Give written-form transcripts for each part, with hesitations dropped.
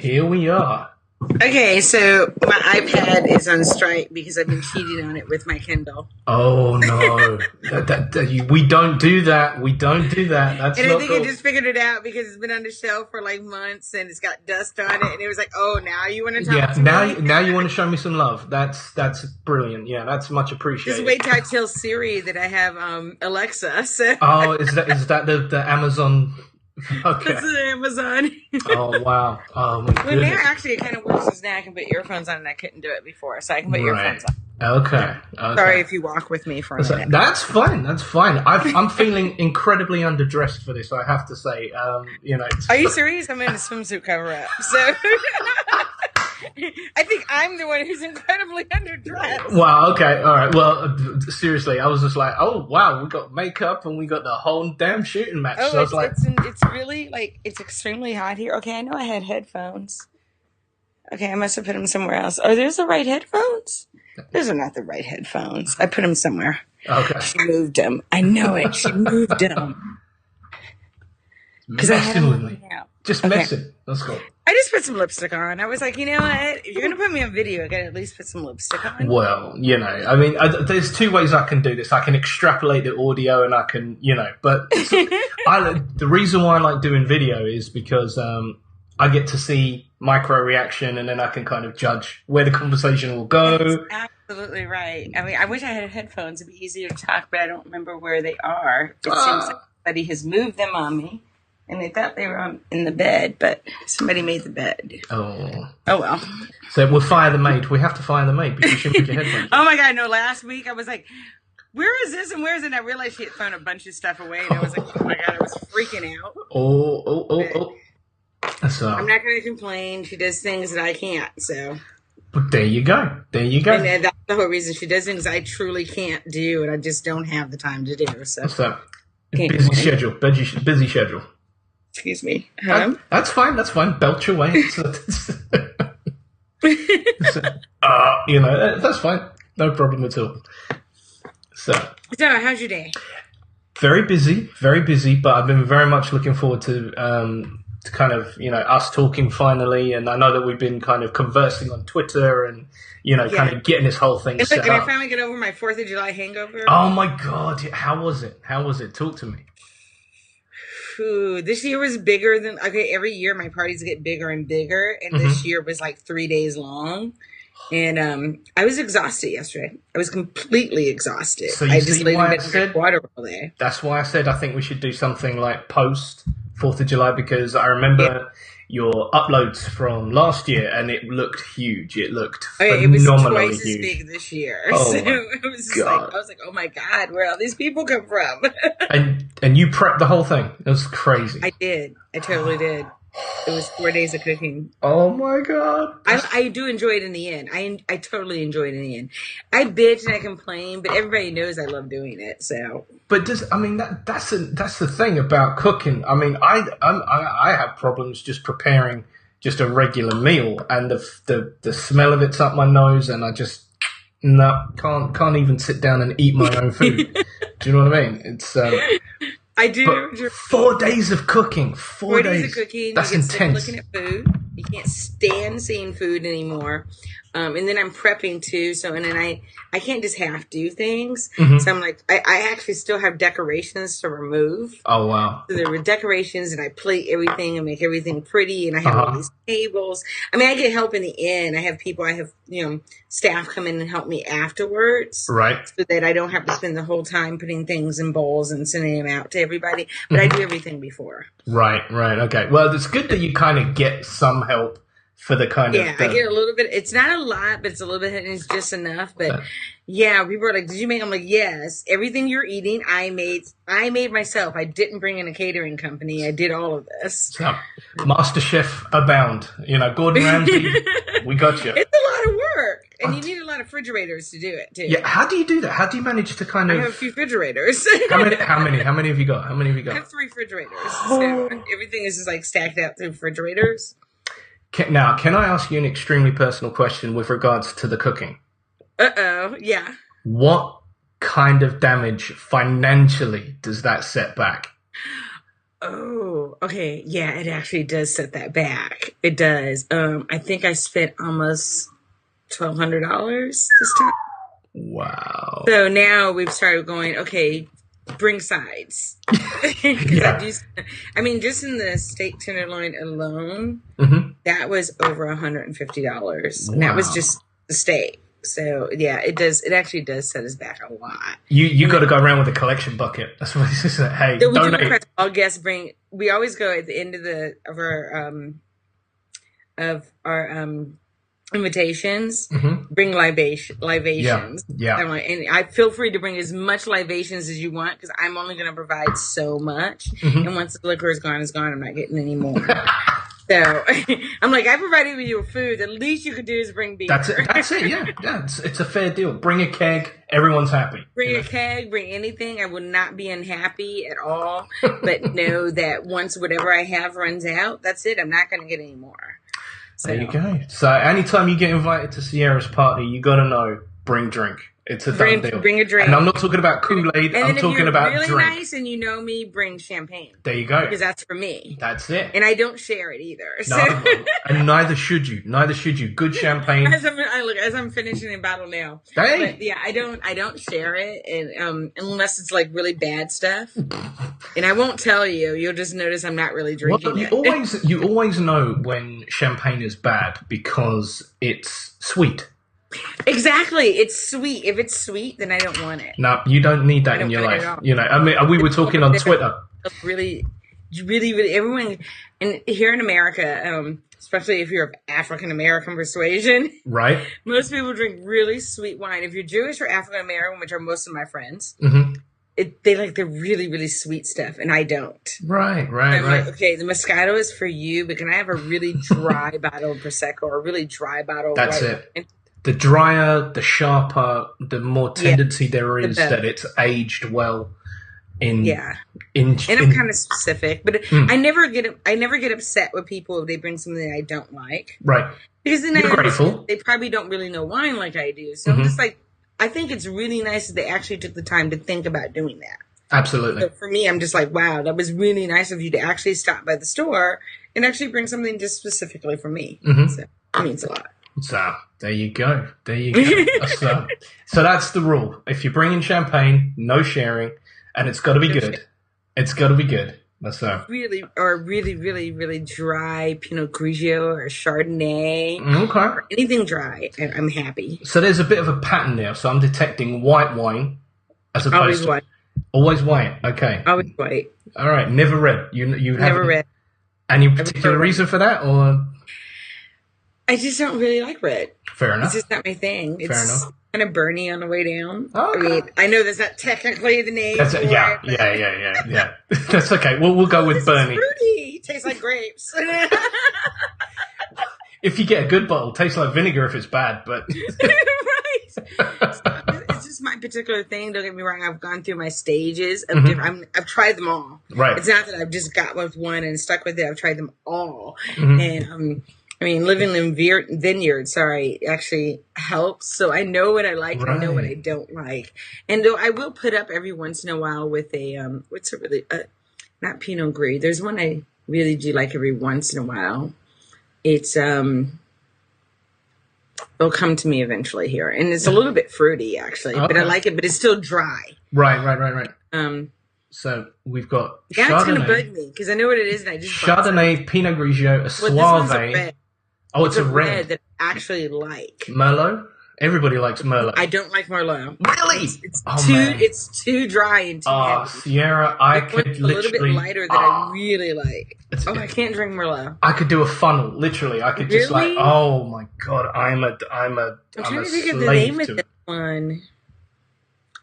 Here we are. Okay, so my iPad is on strike because I've been cheating on it with my Kindle. Oh no, we don't do that. We don't do that. That's and not I think cool. I just figured it out because it's been on the shelf for like months and it's got dust on it, and it was like, oh, now you want to talk to me? Now you want to show me some love. That's brilliant. Yeah, that's much appreciated. Just wait till I tell Siri that I have Alexa. So. Oh, is that the Amazon? Okay. This is Amazon. Oh wow. Oh my goodness. Well, now actually it kind of works because now I can put earphones on and I couldn't do it before, so I can put earphones on. Okay. Sorry if you walk with me for a minute. That's fine. That's fine. I'm feeling incredibly underdressed for this. I have to say. Are you serious? I'm in a swimsuit cover up, so. I think I'm the one who's incredibly underdressed. Wow, okay, all right. Well, seriously, I was just like, oh, wow, we got makeup and we got the whole damn shooting match. Oh, so I was like, it's really, like, it's extremely hot here. Okay, I know I had headphones. Okay, I must have put them somewhere else. Are those the right headphones? Those are not the right headphones. I put them somewhere. Okay. She moved them. I know it. She moved them. Messing with me. Just messing. Let's go. I just put some lipstick on. I was like, you know what? If you're going to put me on video, I got to at least put some lipstick on. Well, I mean, there's two ways I can do this. I can extrapolate the audio and I can, but the reason why I like doing video is because I get to see micro reaction and then I can kind of judge where the conversation will go. That's absolutely right. I mean, I wish I had headphones. It'd be easier to talk, but I don't remember where they are. It seems like somebody has moved them on me. And they thought they were in the bed, but somebody made the bed. Oh well. So we'll fire the maid. We have to fire the maid because she moved your headphones. Oh my God, no, last week I was like, where is this and where is it? And I realized she had thrown a bunch of stuff away. And I was like, oh my God, I was freaking out. Oh. So I'm not going to complain. She does things that I can't, so. But there you go. And that's the whole reason she does things I truly can't do, and I just don't have the time to do. So. What's that? Busy schedule. Excuse me. That's fine. Belch away. That's fine. No problem at all. So how's your day? Very busy, but I've been very much looking forward to kind of, us talking finally. And I know that we've been kind of conversing on Twitter and, kind of getting this whole thing set up. Can I finally get over my 4th of July hangover? Oh my God. How was it? Talk to me. This year was bigger than every year my parties get bigger and bigger, and this year was like 3 days long, and I was exhausted yesterday. I was completely exhausted. So I just laid in bed and drank water all day. That's why I said I think we should do something like post 4th of July, because I remember your uploads from last year and it looked huge. It looked phenomenally huge. It was twice as big this year. Oh so it was just I was like, oh my God, where all these people come from? and you prepped the whole thing. It was crazy. I did. I totally did. It was 4 days of cooking. Oh my God. I do enjoy it in the end. I totally enjoy it in the end. I bitch and I complain, but everybody knows I love doing it. So, but that's the thing about cooking. I mean, I have problems just preparing just a regular meal, and the smell of it's up my nose, and I just can't even sit down and eat my own food. Do you know what I mean? It's I do. But 4 days of cooking. 4 days of cooking. That's intense. Looking at food. You can't stand seeing food anymore. And then I'm prepping too. So, and then I can't just half do things. So I'm like, I actually still have decorations to remove. Oh, wow. So there were decorations, and I plate everything and make everything pretty. And I have all these tables. I mean, I get help in the end. I have staff come in and help me afterwards. Right. So that I don't have to spend the whole time putting things in bowls and sending them out to everybody. But I do everything before. Right. Okay. Well, it's good that you kind of get some help for the kind of... Yeah, I get a little bit. It's not a lot, but it's a little bit, and it's just enough. But people are like, did you make... I'm like, yes. Everything you're eating, I made myself. I didn't bring in a catering company. I did all of this. So, Master Chef abound. Gordon Ramsay, we got you. It's a lot of work. And you need a lot of refrigerators to do it, too. Yeah, how do you do that? How do you manage to kind of... I have a few refrigerators. How many have you got? I have 3 refrigerators. So everything is just like stacked out through refrigerators. Can I ask you an extremely personal question with regards to the cooking? Yeah. What kind of damage financially does that set back? Oh, okay. Yeah, it actually does set that back. It does. I think I spent almost $1,200 this time. Wow. So now we've started going, okay, bring sides. Because I mean, just in the steak tenderloin alone, that was over $150. And that was just the steak. So yeah, it does. It actually does set us back a lot. You got to go around with a collection bucket. That's what he said. Hey, so we donate. All guests bring. We always go at the end of our invitations. Bring libations. Yeah. And I feel free to bring as much libations as you want because I'm only going to provide so much. And once the liquor is gone, it's gone. I'm not getting any more. So I'm like, I provided you with food. The least you could do is bring beer. That's it. Yeah. It's a fair deal. Bring a keg. Everyone's happy. Bring a keg. Bring anything. I will not be unhappy at all. But know that once whatever I have runs out, that's it. I'm not going to get any more. So. There you go. So anytime you get invited to Sierra's party, you got to know, bring drink. It's a done deal. Bring a drink. And I'm not talking about Kool-Aid. I'm talking about really drink. Nice and you know me, bring champagne. There you go. Because that's for me. That's it. And I don't share it either. So. No, and neither should you. Good champagne. As I'm finishing a bottle now. Hey. But yeah, I don't share it, and unless it's like really bad stuff. And I won't tell you. You'll just notice I'm not really drinking it. You always know when champagne is bad because it's sweet. Exactly. It's sweet. If it's sweet, then I don't want it. No, you don't need that in your life. You know, I mean, we were talking on Twitter. Really, everyone, and here in America, especially if you're of African American persuasion, right? Most people drink really sweet wine. If you're Jewish or African American, which are most of my friends, they like the really, really sweet stuff, and I don't. Right. Like, okay, the Moscato is for you, but can I have a really dry bottle of Prosecco or a really dry bottle of That's white it. The drier, the sharper, the more tendency there is that it's aged well. And I'm kind of specific, but I never get upset with people if they bring something I don't like. Right. Because then you're grateful. They probably don't really know wine like I do. So I'm just like, I think it's really nice that they actually took the time to think about doing that. Absolutely. So for me, I'm just like, wow, that was really nice of you to actually stop by the store and actually bring something just specifically for me. So it means a lot. So there you go. So that's the rule. If you're bringing champagne, no sharing, and it's got to be good. It's got to be good. That's so. Really, really dry Pinot Grigio or Chardonnay. Okay. Or anything dry, I'm happy. So there's a bit of a pattern there. So I'm detecting white wine as opposed to always white. Okay. Always white. All right. Never red. You never red. Any particular reason for that, or? I just don't really like red. Fair enough. It's just not my thing. It's Fair enough. Kind of burny on the way down. Okay. I mean, I know that's not technically the name. Yeah. That's okay. We'll go with burny. Fruity. Tastes like grapes. If you get a good bottle, tastes like vinegar if it's bad, but right. It's just my particular thing. Don't get me wrong. I've gone through my stages of different. I've tried them all. Right. It's not that I've just got with one and stuck with it. I've tried them all, and I mean, living in vineyards, actually helps. So I know what I like and I know what I don't like. And though I will put up every once in a while with a, not Pinot Gris. There's one I really do like every once in a while. It's, it'll come to me eventually here. And it's a little bit fruity, actually. Okay. But I like it, but it's still dry. Right. So we've got Chardonnay. That's going to bug me because I know what it is and I just Chardonnay, Pinot Grigio, a Soave. Oh, it's a red that I actually like. Merlot? Everybody likes Merlot. I don't like Merlot. Really? It's too dry and too heavy. Sierra, I could literally... a little bit lighter that I really like. I can't drink Merlot. I could do a funnel, literally. I could just like, oh my God, I'm a trying to think of the name of this one.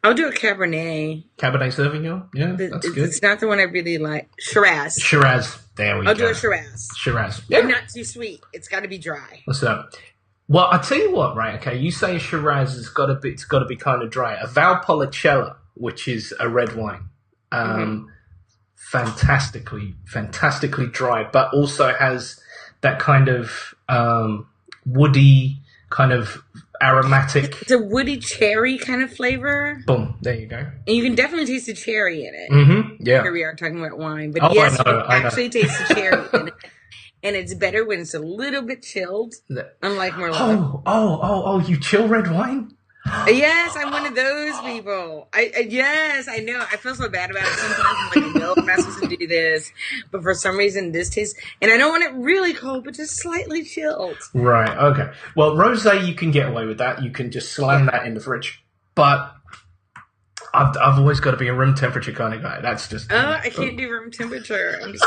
I'll do a Cabernet. Cabernet Sauvignon? Yeah, that's good. It's not the one I really like. Shiraz. There we go. I'll do a Shiraz. Yeah. But not too sweet. It's got to be dry. What's up? Well, I tell you what, right? Okay, you say Shiraz has got to be kind of dry. A Valpolicella, which is a red wine, fantastically dry, but also has that kind of woody kind of aromatic. It's a woody cherry kind of flavor. Boom, there you go. And you can definitely taste the cherry in it. Mm-hmm. Yeah. Here we are talking about wine. But yes, you can actually taste the cherry in it. And it's better when it's a little bit chilled, unlike Merlot. Oh, you chill red wine? Yes, I'm one of those people. Yes, I know. I feel so bad about it sometimes. I'm like, no, I'm not supposed to do this. But for some reason, this tastes... And I don't want it really cold, but just slightly chilled. Right, okay. Well, rosé, you can get away with that. You can just slam that in the fridge. But I've always got to be a room temperature kind of guy. That's just... I can't do room temperature. I'm just...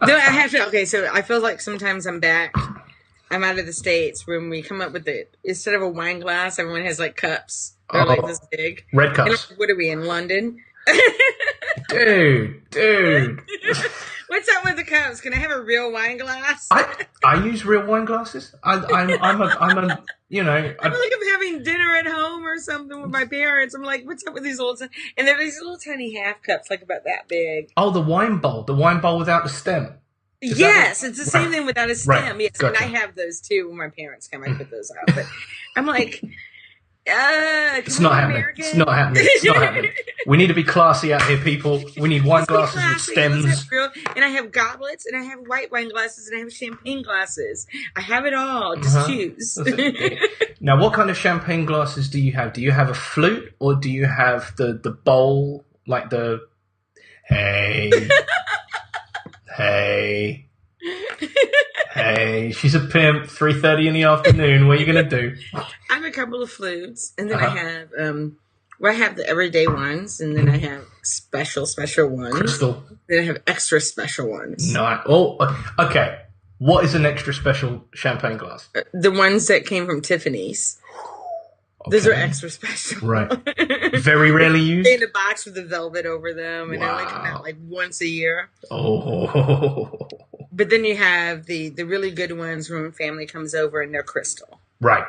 No, I have to... Okay, so I feel like sometimes I'm out of the States when we come up with instead of a wine glass, everyone has like cups. They're like this big. Red cups. And what are we in London? Dude. What's up with the cups? Can I have a real wine glass? I use real wine glasses. I'm a you know. I feel like I'm having dinner at home or something with my parents. I'm like, what's up with these little and they're these little tiny half cups, like about that big. Oh, the wine bowl without the stem. Yes, it's the same thing without a stem. Right. Yes, Gotcha. And I have those too. When my parents come, I put those out. But I'm like, it's not happening. It's not happening. We need to be classy out here, people. We need wine glasses with stems. And I have goblets, and I have white wine glasses, and I have champagne glasses. I have it all. Just choose. Now, what kind of champagne glasses do you have? Do you have a flute, or do you have the bowl, like the... Hey, she's a pimp, 3:30 in the afternoon. What are you going to do? I have a couple of flutes, and then I have I have the everyday ones, and then I have special ones. Crystal. Then I have extra special ones. Nice. Oh, okay. What is an extra special champagne glass? The ones that came from Tiffany's. Okay. Those are extra special. Right. Very rarely used? In a box with the velvet over them, and they only come out like once a year. Oh. But then you have the really good ones when family comes over and they're crystal. Right.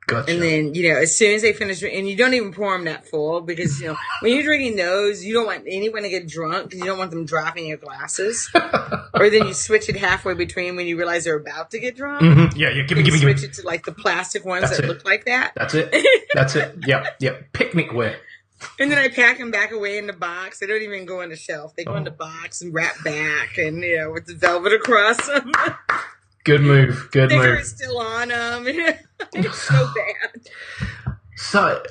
Gotcha. And then, as soon as they finish, and you don't even pour them that full because, when you're drinking those, you don't want anyone to get drunk because you don't want them dropping your glasses. Or then you switch it halfway between when you realize they're about to get drunk. Mm-hmm. Yeah, give me. Switch it to like the plastic ones that look like that. That's it. Yep. Picnic wear. And then I pack them back away in the box. They don't even go on the shelf. They go in the box and wrap back and, with the velvet across them. Good move. Sticker is still on them. It's so bad. So,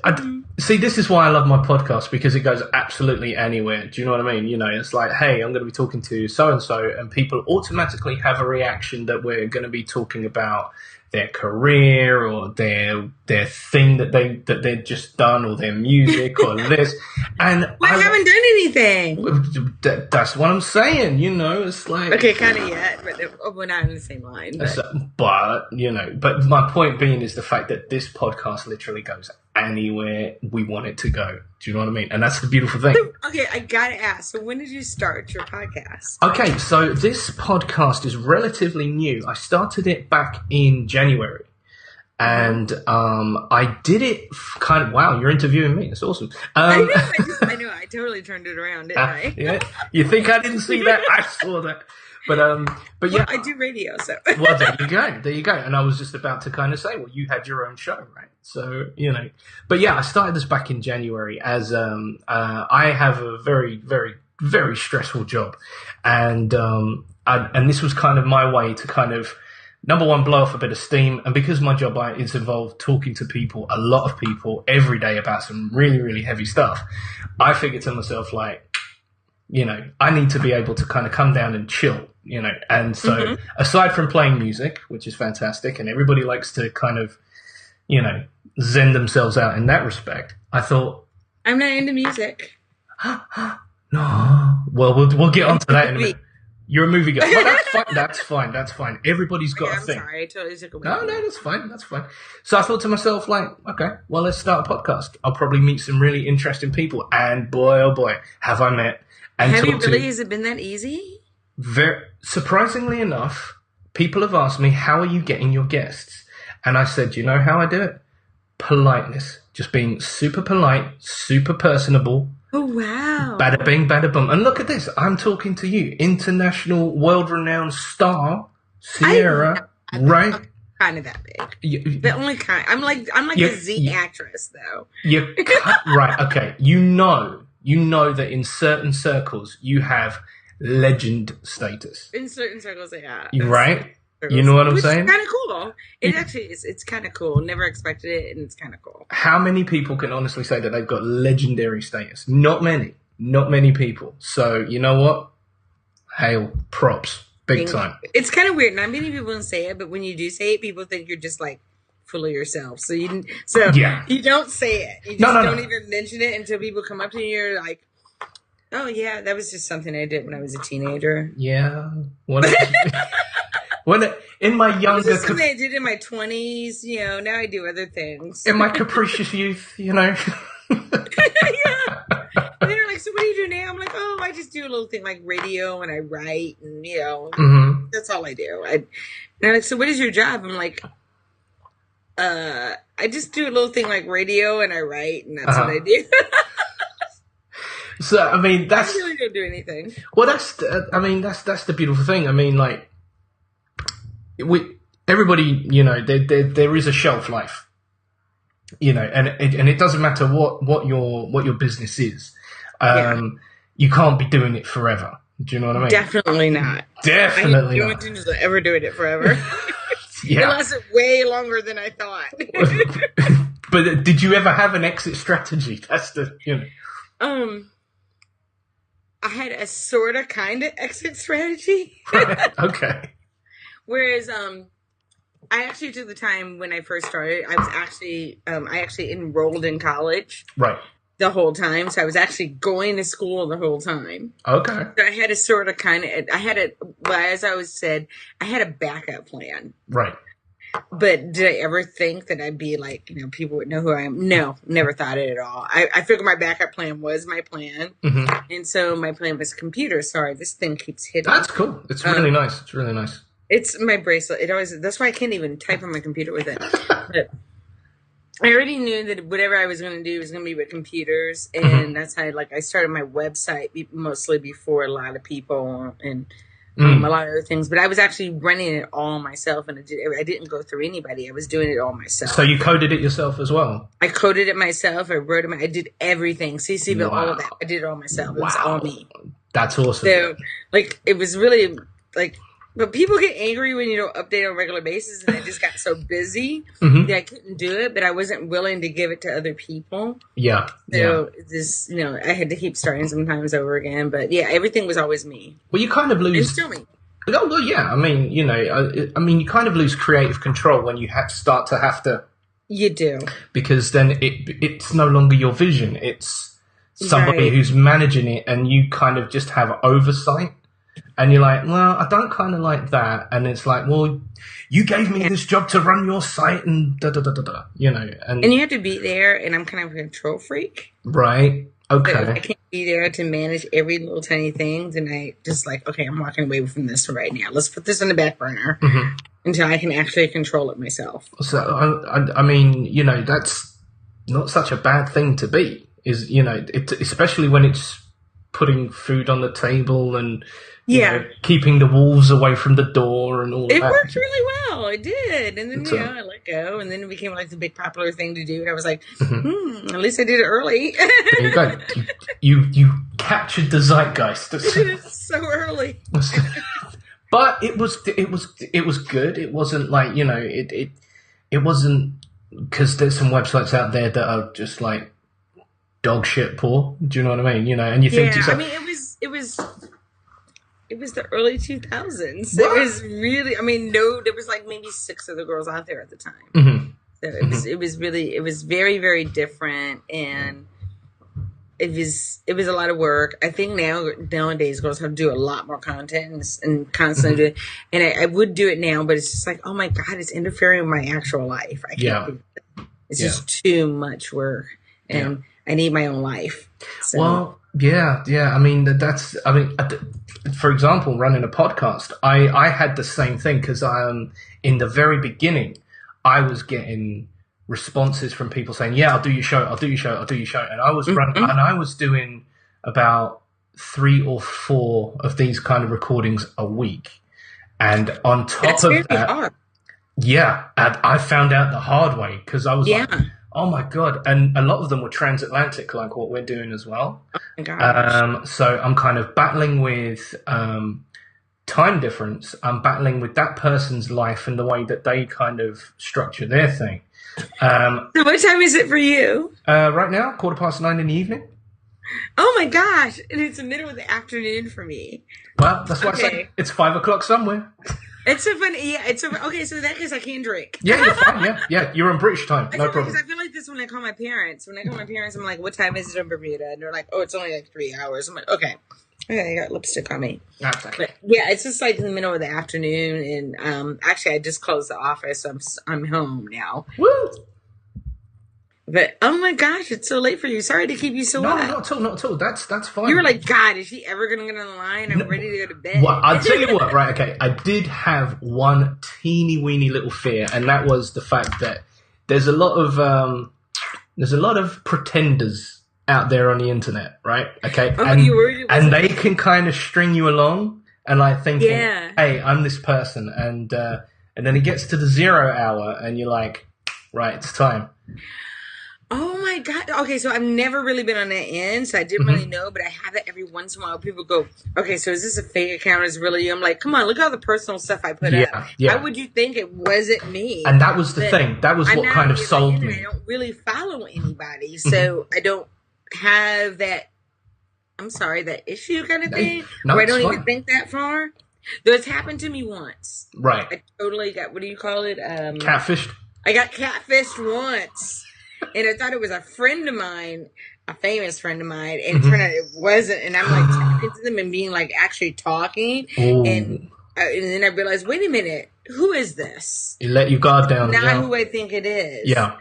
see, this is why I love my podcast, because it goes absolutely anywhere. Do you know what I mean? It's like, hey, I'm going to be talking to so-and-so, and people automatically have a reaction that we're going to be talking about their career or their thing that they've just done, or their music or this. And I haven't done anything. That's what I'm saying. It's like, okay, kind of yet, but we're not in the same line. But my point being is the fact that this podcast literally goes anywhere we want it to go. Do you know what I mean? And that's the beautiful thing. Okay, I gotta ask. So when did you start your podcast? Okay, so this podcast is relatively new. I started it back in January. And I did it kind of... Wow, you're interviewing me. That's awesome. I know. I totally turned it around, didn't I? Yeah. You think I didn't see that? I saw that. But yeah. Well, I do radio, so. Well, there you go. And I was just about to kind of say, well, you had your own show, right? So, But yeah, I started this back in January as I have a very, very, very stressful job. And this was kind of my way to kind of, number one, blow off a bit of steam. And because my job is involved talking to people, a lot of people, every day about some really, really heavy stuff, I figured to myself, like, I need to be able to kind of come down and chill, And so aside from playing music, which is fantastic, and everybody likes to kind of, zen themselves out in that respect, I thought... I'm not into music. No. Well, we'll get onto that in a minute. You're a movie guy. Well, that's fine. Everybody's got a thing. I'm sorry, I totally took away. No, that's fine. So I thought to myself, like, okay, well, let's start a podcast. I'll probably meet some really interesting people. And boy, oh boy, have I met... Have you really? Has it been that easy? Surprisingly enough, people have asked me, how are you getting your guests? And I said, you know how I do it? Politeness. Just being super polite, super personable. Oh, wow. Bada bing, bada boom. And look at this. I'm talking to you. International, world-renowned star, Sierra, right? kind of that big. The only kind. I'm like a Z actress though. Right. Okay. You know that in certain circles you have legend status. In certain circles, yeah. Right. You know what I'm saying? It's kind of cool. It actually is. It's kind of cool. Never expected it, and it's kind of cool. How many people can honestly say that they've got legendary status? Not many. Not many people. So you know what? Hail, props, big time. It's kind of weird. Not many people don't say it, but when you do say it, people think you're just like full of yourself. So you don't say it. You just don't even mention it until people come up to you. And you're like, oh yeah, that was just something I did when I was a teenager. Yeah. In my younger, something I did in my 20s. You know, now I do other things. In my capricious youth, you know. Yeah. And they're like, so what do you do now? I'm like, oh, I just do a little thing like radio and I write and, you know, that's all I do. And they're like, so what is your job? I'm like, I just do a little thing like radio and I write and that's what I do. So, I mean, I really don't do anything. Well, that's the beautiful thing. I mean, like, everybody, you know, there is a shelf life. You know, and it doesn't matter what your business is. You can't be doing it forever. Do you know what I mean? Definitely not. Definitely not. I don't ever doing it forever. Yeah. It lasted way longer than I thought. But did you ever have an exit strategy? That's the, you know. I had a sort of kind of exit strategy. Okay. Whereas, I actually took the time when I first started. I was actually, I actually enrolled in college. Right. The whole time. So I was actually going to school the whole time. Okay. So I had a sort of kind of, as I always said, I had a backup plan. Right. But did I ever think that I'd be like, you know, people would know who I am? No, never thought it at all. I figured my backup plan was my plan. Mm-hmm. And so my plan was computer. Sorry, this thing keeps hitting. That's cool. It's really nice. It's really nice. It's my bracelet. That's why I can't even type on my computer with it. But I already knew that whatever I was going to do was going to be with computers. And that's how I started my website mostly before a lot of people and a lot of other things. But I was actually running it all myself. And I didn't go through anybody. I was doing it all myself. So you coded it yourself as well? I coded it myself. I wrote it. I did everything. CCville, all of that. I did it all myself. It was all me. That's awesome. So, it was really, but people get angry when you don't update on a regular basis, and I just got so busy that I couldn't do it, but I wasn't willing to give it to other people. Yeah. So this, I had to keep starting sometimes over again, but yeah, everything was always me. Well, you kind of lose. It's still me. Oh, well, yeah. I mean, you kind of lose creative control when you start to have to. You do. Because then it's no longer your vision. It's somebody who's managing it, and you kind of just have oversight. And you're like, well, I don't kind of like that. And it's like, well, you gave me this job to run your site and da-da-da-da-da, And you have to be there, and I'm kind of a control freak. Right. Okay. So I can't be there to manage every little tiny thing. And I just okay, I'm walking away from this right now. Let's put this on the back burner until I can actually control it myself. So, I mean, that's not such a bad thing to be. Especially when it's putting food on the table and... keeping the wolves away from the door and all that. It worked really well. It did. And then, I let go. And then it became the big popular thing to do. And I was like, at least I did it early. There you go. You captured the zeitgeist. I did it so early. But it was good. It wasn't it wasn't, because there's some websites out there that are just dog shit poor. Do you know what I mean? And you think to yourself, I mean, it was the early 2000s. What? It was really, there was maybe 6 other girls out there at the time. Mm-hmm. So it was very, very different, and it was a lot of work. I think nowadays girls have to do a lot more content and constantly do it. And I would do it now, but it's just oh my God, it's interfering with my actual life. I can't do it. It's just too much work, and I need my own life. So. Well, yeah. I mean, for example, running a podcast, I had the same thing because in the very beginning, I was getting responses from people saying, "Yeah, I'll do your show. And I was running, and I was doing about 3 or 4 of these kind of recordings a week. And on top of that, Yeah, and I found out the hard way because I was Yeah. like, oh my God. And a lot of them were transatlantic, like what we're doing as well. Oh my gosh. So I'm kind of battling with time difference. I'm battling with that person's life and the way that they kind of structure their thing. So what time is it for you? Right now, 9:15 in the evening. Oh my gosh. And it's the middle of the afternoon for me. Well, that's why I say it's 5 o'clock somewhere. It's so funny. Yeah, it's so okay. So in that case, I can drink. Yeah, you're fine. Yeah, you're on British time. No problem. Because I feel like this when I call my parents. When I call my parents, I'm like, "What time is it in Bermuda?" And they're like, "Oh, it's only like 3 hours." I'm like, "Okay, I got lipstick on me." That's okay. But yeah, it's just like in the middle of the afternoon, and actually, I just closed the office. So I'm home now. Woo! But oh my gosh, it's so late for you. Sorry to keep you so No, late. not at all. That's fine. You were like, God, is she ever gonna get on the line? I'm ready to go to bed. Well, I'll tell you what, right, okay. I did have one teeny weeny little fear, and that was the fact that there's a lot of pretenders out there on the internet, right? Okay. Oh, and, you were and they can kind of string you along and like thinking, Yeah. hey, I'm this person, and then it gets to the 0 hour and you're like, right, it's time. Oh my God. Okay, so I've never really been on that end, so I didn't really know, but I have that every once in a while. People go, okay, so is this a fake account? Is it really you? I'm like, come on, look at all the personal stuff I put up. Yeah. How would you think it wasn't me? And that was the thing. That was what kind of sold me. I don't really follow anybody, so I don't have that, I'm sorry, that issue kind of thing, No, where I it's don't fine. even think that far. Though it's happened to me once. Right. I totally got, what do you call it? Catfished? I got catfished once. And I thought it was a friend of mine, a famous friend of mine, and it turned out it wasn't. And I'm like talking to them and being like actually talking. Ooh. And then I realized, wait a minute, who is this? You let your guard down. Not who I think it is. Yeah.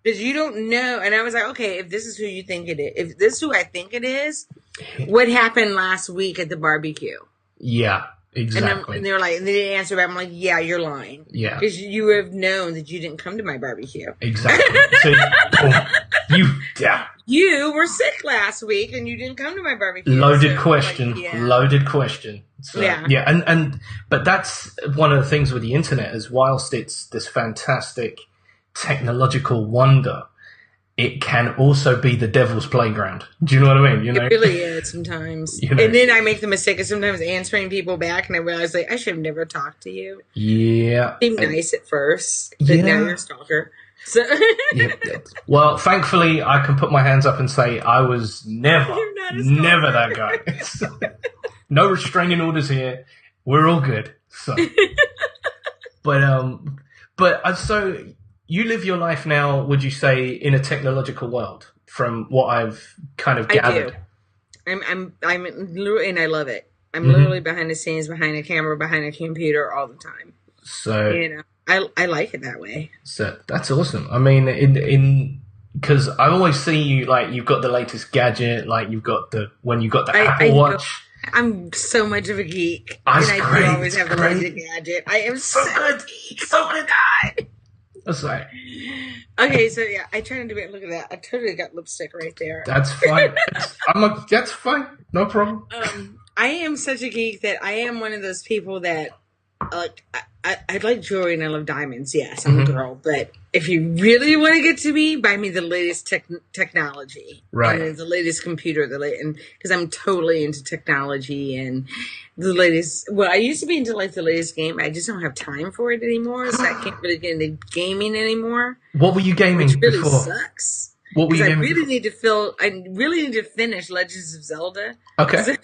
Because you don't know. And I was like, okay, if this is who you think it is, if this is who I think it is, what happened last week at the barbecue? Yeah, exactly. And they were like, and they didn't answer back. I'm like, yeah, you're lying. Yeah. Because you have known that you didn't come to my barbecue. Exactly. So, You were sick last week and you didn't come to my barbecue. Loaded So, question. like, yeah. Loaded question. So, Yeah. But that's one of the things with the internet is whilst it's this fantastic technological wonder, it can also be the devil's playground. Do you know what I mean? You know? It really is sometimes. You know? And then I make the mistake of sometimes answering people back and I realize like I should have never talked to you. Yeah. Seemed nice at first, but now you're a stalker. So Yeah. Well, thankfully, I can put my hands up and say I was never that guy. So, no restraining orders here. We're all good. So, so you live your life now, would you say, in a technological world? From what I've kind of gathered, I do. I'm literally, and I love it. I'm literally behind the scenes, behind a camera, behind a computer all the time. So you know, I like it that way. So that's awesome. I mean, because I always see you like you've got the latest gadget, like you've got the Apple Watch. I'm so much of a geek, That's and I great. do always have the latest gadget. I am so good. So good. God. That's right. Okay, so yeah, I try to do it. Look at that. I totally got lipstick right there. That's fine. That's fine. No problem. I am such a geek that I am one of those people that like I like jewelry and I love diamonds. Yes, I'm a girl, but if you really want to get to me, buy me the latest technology, right? And the latest computer, and because I'm totally into technology and the latest. Well, I used to be into like the latest game. I just don't have time for it anymore, so I can't really get into gaming anymore. What were you gaming which really before? Sucks. What were you gaming? I really need to finish Legends of Zelda. Okay.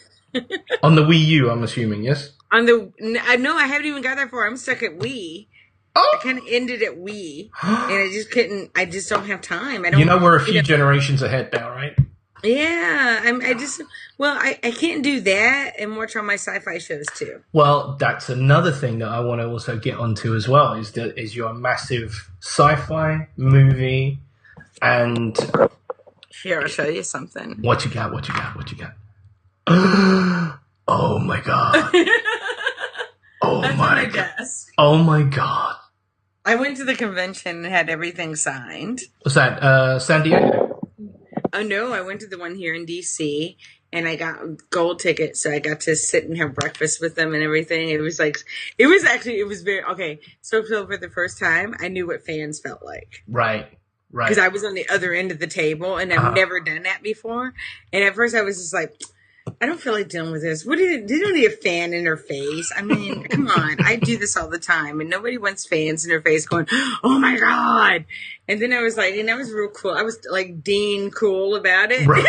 On the Wii U, I'm assuming, yes. No, I haven't even got that far. I'm stuck at Wii. Oh. I kind of ended at Wii, and I just couldn't. I just don't have time. We're a few generations ahead now, right? Yeah, I can't do that and watch all my sci-fi shows too. Well, that's another thing that I want to also get onto as well. Is you're a massive sci-fi movie, and here I'll show you something. What you got? Oh my god! Oh my god! Oh my god! I went to the convention and had everything signed. What's that? San Diego? Oh no, I went to the one here in DC and I got gold tickets, so I got to sit and have breakfast with them and everything. It was very okay. So for the first time, I knew what fans felt like. Right. Because I was on the other end of the table and I've never done that before. And at first I was just like, I don't feel like dealing with this. They don't need a fan in their face. I mean, come on. I do this all the time and nobody wants fans in their face going, oh my God. And then I was like, and that was real cool. I was like Dean cool about it. Right.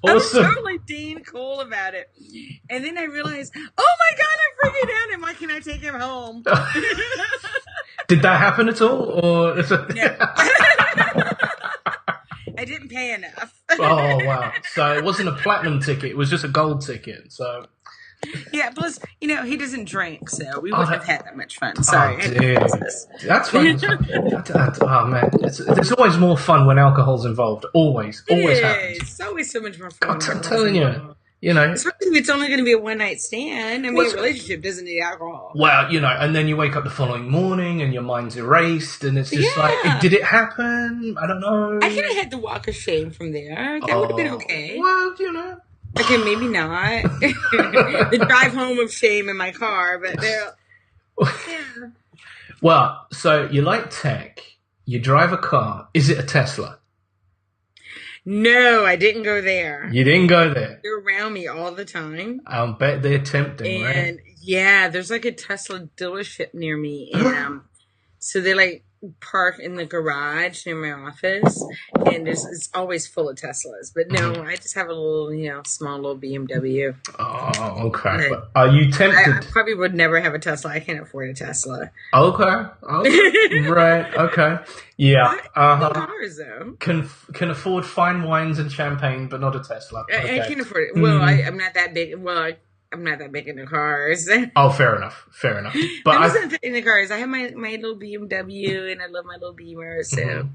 Awesome. I was totally Dean cool about it. And then I realized, oh my God, I'm freaking out. And why can't I take him home? Did that happen at all? Or no. I didn't pay enough. Oh, wow. So it wasn't a platinum ticket. It was just a gold ticket. So. Yeah, plus, he doesn't drink, so we wouldn't have had that much fun. Sorry. That's fun. Oh, man. There's always more fun when alcohol's involved. Always happens. It's always so much more fun. I'm telling you. Especially if it's only going to be a one-night stand. I mean, a relationship doesn't need alcohol. Well, and then you wake up the following morning and your mind's erased and it's just like, did it happen? I don't know. I could have had the walk of shame from there. That would have been okay. Well, Okay, maybe not. The drive home of shame in my car, but yeah. Well, so you like tech, you drive a car. Is it a Tesla? No, I didn't go there. You didn't go there? They're around me all the time. I'll bet they're tempting, right? And yeah, there's like a Tesla dealership near me. And so they like park in the garage near my office. And it's always full of Teslas. But no, I just have a little, small little BMW. Oh, okay. But are you tempted? I probably would never have a Tesla. I can't afford a Tesla. Okay. Right. Okay. Yeah. Cars, though. Can afford fine wines and champagne, but not a Tesla. Okay. I can afford it. Well, I'm not that big. Well, I'm not that big into cars. Oh, fair enough. But I'm not that into cars. I have my little BMW, and I love my little Beamer. So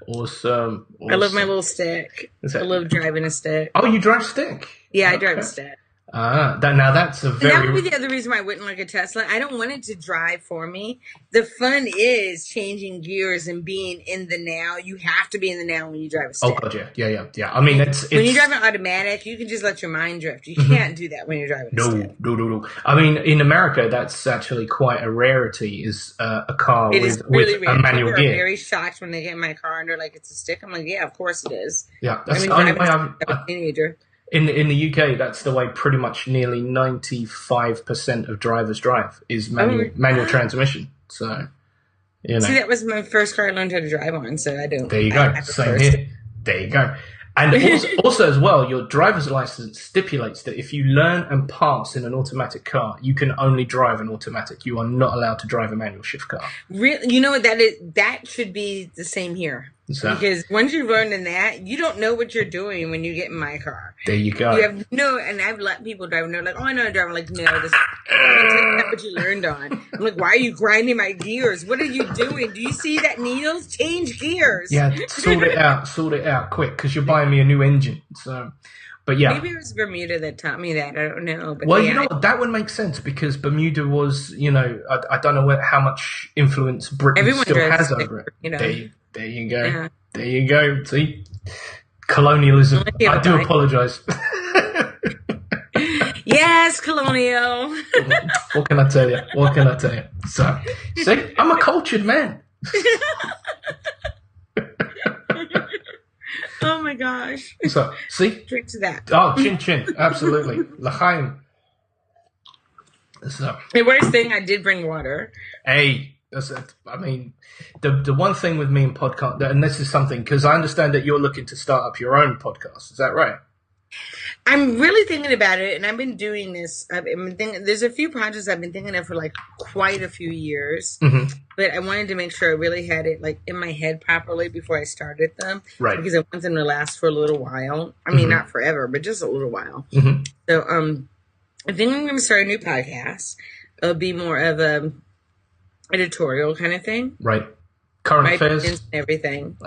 awesome. I love my little stick. I love driving a stick. Oh, you drive stick? Yeah, I drive a stick. That's a very... That would be the other reason why I wouldn't like a Tesla. I don't want it to drive for me. The fun is changing gears and being in the now. You have to be in the now when you drive a stick. Oh, God, yeah. I mean, it's... When you drive an automatic, you can just let your mind drift. You can't do that when you're driving a stick. No. I mean, in America, that's actually quite a rarity, is a car with a manual gear. People are very shocked when they get in my car and they're like, it's a stick. I'm like, yeah, of course it is. Yeah, that's the only way I'm a teenager. In the UK, that's the way pretty much nearly 95% of drivers drive is manual transmission. So, See, that was my first car I learned how to drive on, so I don't... There you go. Same here. There you go. And also as well, your driver's license stipulates that if you learn and pass in an automatic car, you can only drive an automatic. You are not allowed to drive a manual shift car. Really? You know what that is? That should be the same here. So, because once you learn in that, you don't know what you're doing when you get in my car. There you go. You have and I've let people drive and they're like, oh, I know how to drive. I'm like, no, this is what you learned on. I'm like, why are you grinding my gears? What are you doing? Do you see that needles? Change gears. Yeah, sort it out quick because you're buying me a new engine. So, but yeah. Maybe it was Bermuda that taught me that. I don't know. But well, you know what? That would make sense because Bermuda was, I don't know how much influence Britain still has over it. There you go. Uh-huh. There you go. See? Colonialism. I do apologize. Yes, colonial. What can I tell you? So, see? I'm a cultured man. Oh my gosh. So, see? Drink to that. Oh, chin chin. Absolutely. L'chaim. So. The worst thing, I did bring water. Hey. I mean, the one thing with me in podcast, and this is something, because I understand that you're looking to start up your own podcast. Is that right? I'm really thinking about it, and I've been doing this. There's a few projects I've been thinking of for like quite a few years, but I wanted to make sure I really had it like in my head properly before I started them, right? Because I want them to last for a little while. I mean, not forever, but just a little while. So, I think I'm going to start a new podcast. It'll be more of a editorial kind of thing, right? Current affairs and everything.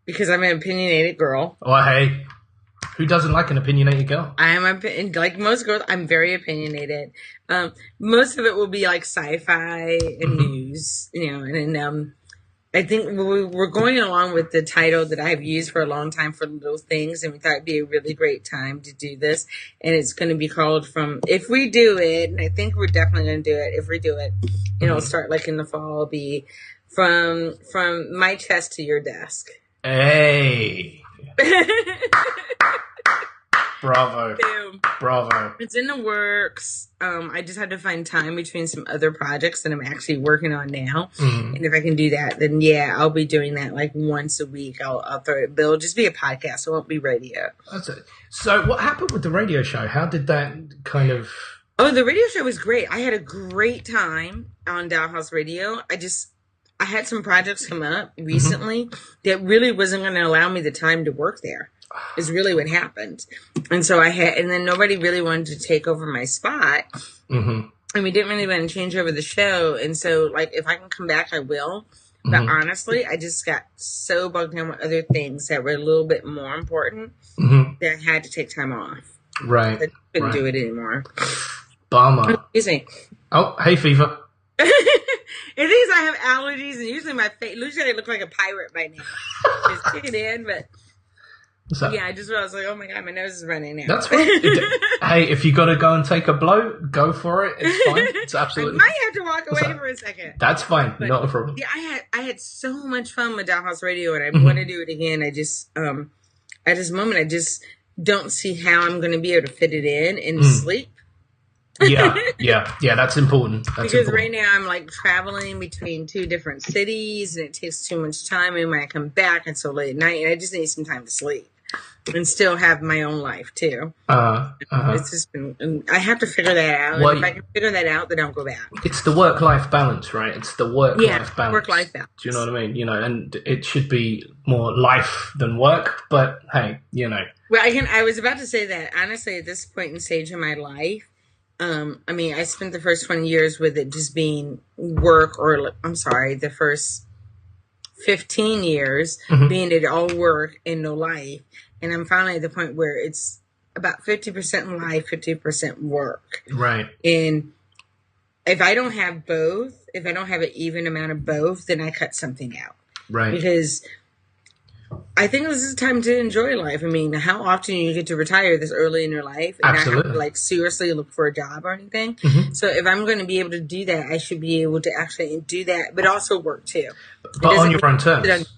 Because I'm an opinionated girl. Well, hey, who doesn't like an opinionated girl? I am like most girls. I'm very opinionated. Most of it will be like sci-fi and news, and then I think we're going along with the title that I've used for a long time for Little Things, and we thought it'd be a really great time to do this. And it's going to be called if we do it, and I think we're definitely going to do it. If we do it, it'll start like in the fall. Be from my chest to your desk. Hey. Bravo. Boom. Bravo. It's in the works. I just had to find time between some other projects that I'm actually working on now. And if I can do that, then yeah, I'll be doing that like once a week. I'll throw it, but it'll just be a podcast. It won't be radio. That's it. So what happened with the radio show? How did that kind of... Oh, the radio show was great. I had a great time on Dollhouse Radio. I had some projects come up recently that really wasn't going to allow me the time to work there. Is really what happened. And so and then nobody really wanted to take over my spot. And we didn't really want to change over the show. And so, like, if I can come back, I will. But honestly, I just got so bogged down with other things that were a little bit more important that I had to take time off. Right. I couldn't do it anymore. Bummer. Excuse me. Oh, hey, fever. It is. I have allergies, and usually my face. Usually I look like a pirate by now. Just kick it in, but... Yeah, I just realized, like, oh my God, my nose is running now. That's fine. Hey, if you got to go and take a blow, go for it. It's fine. It's absolutely. I might have to walk away for a second. That's fine. But, not a problem. Yeah, I had so much fun with Dollhouse Radio, and I want to do it again. I just at this moment, I just don't see how I'm going to be able to fit it in and sleep. Yeah. That's important. Because right now I'm like traveling between 2 different cities, and it takes too much time. And when I come back, it's so late at night, and I just need some time to sleep and still have my own life too. It's just been. I have to figure that out. Well, and if I can figure that out, then I'll go back. It's the work-life balance, right? It's the work-life balance. Work-life balance. Do you know what I mean? You know, and it should be more life than work. But hey, you know. Well, I was about to say that honestly, at this point in stage in my life. I mean, I spent the first 20 years with it just being work, the first 15 years being it all work and no life. And I'm finally at the point where it's about 50% life, 50% work. Right. And if I don't have both, if I don't have an even amount of both, then I cut something out. Right. Because I think this is time to enjoy life. I mean, how often you get to retire this early in your life and Absolutely. not have to like seriously look for a job or anything. So if I'm going to be able to do that, I should be able to actually do that, but also work too. But on your own terms.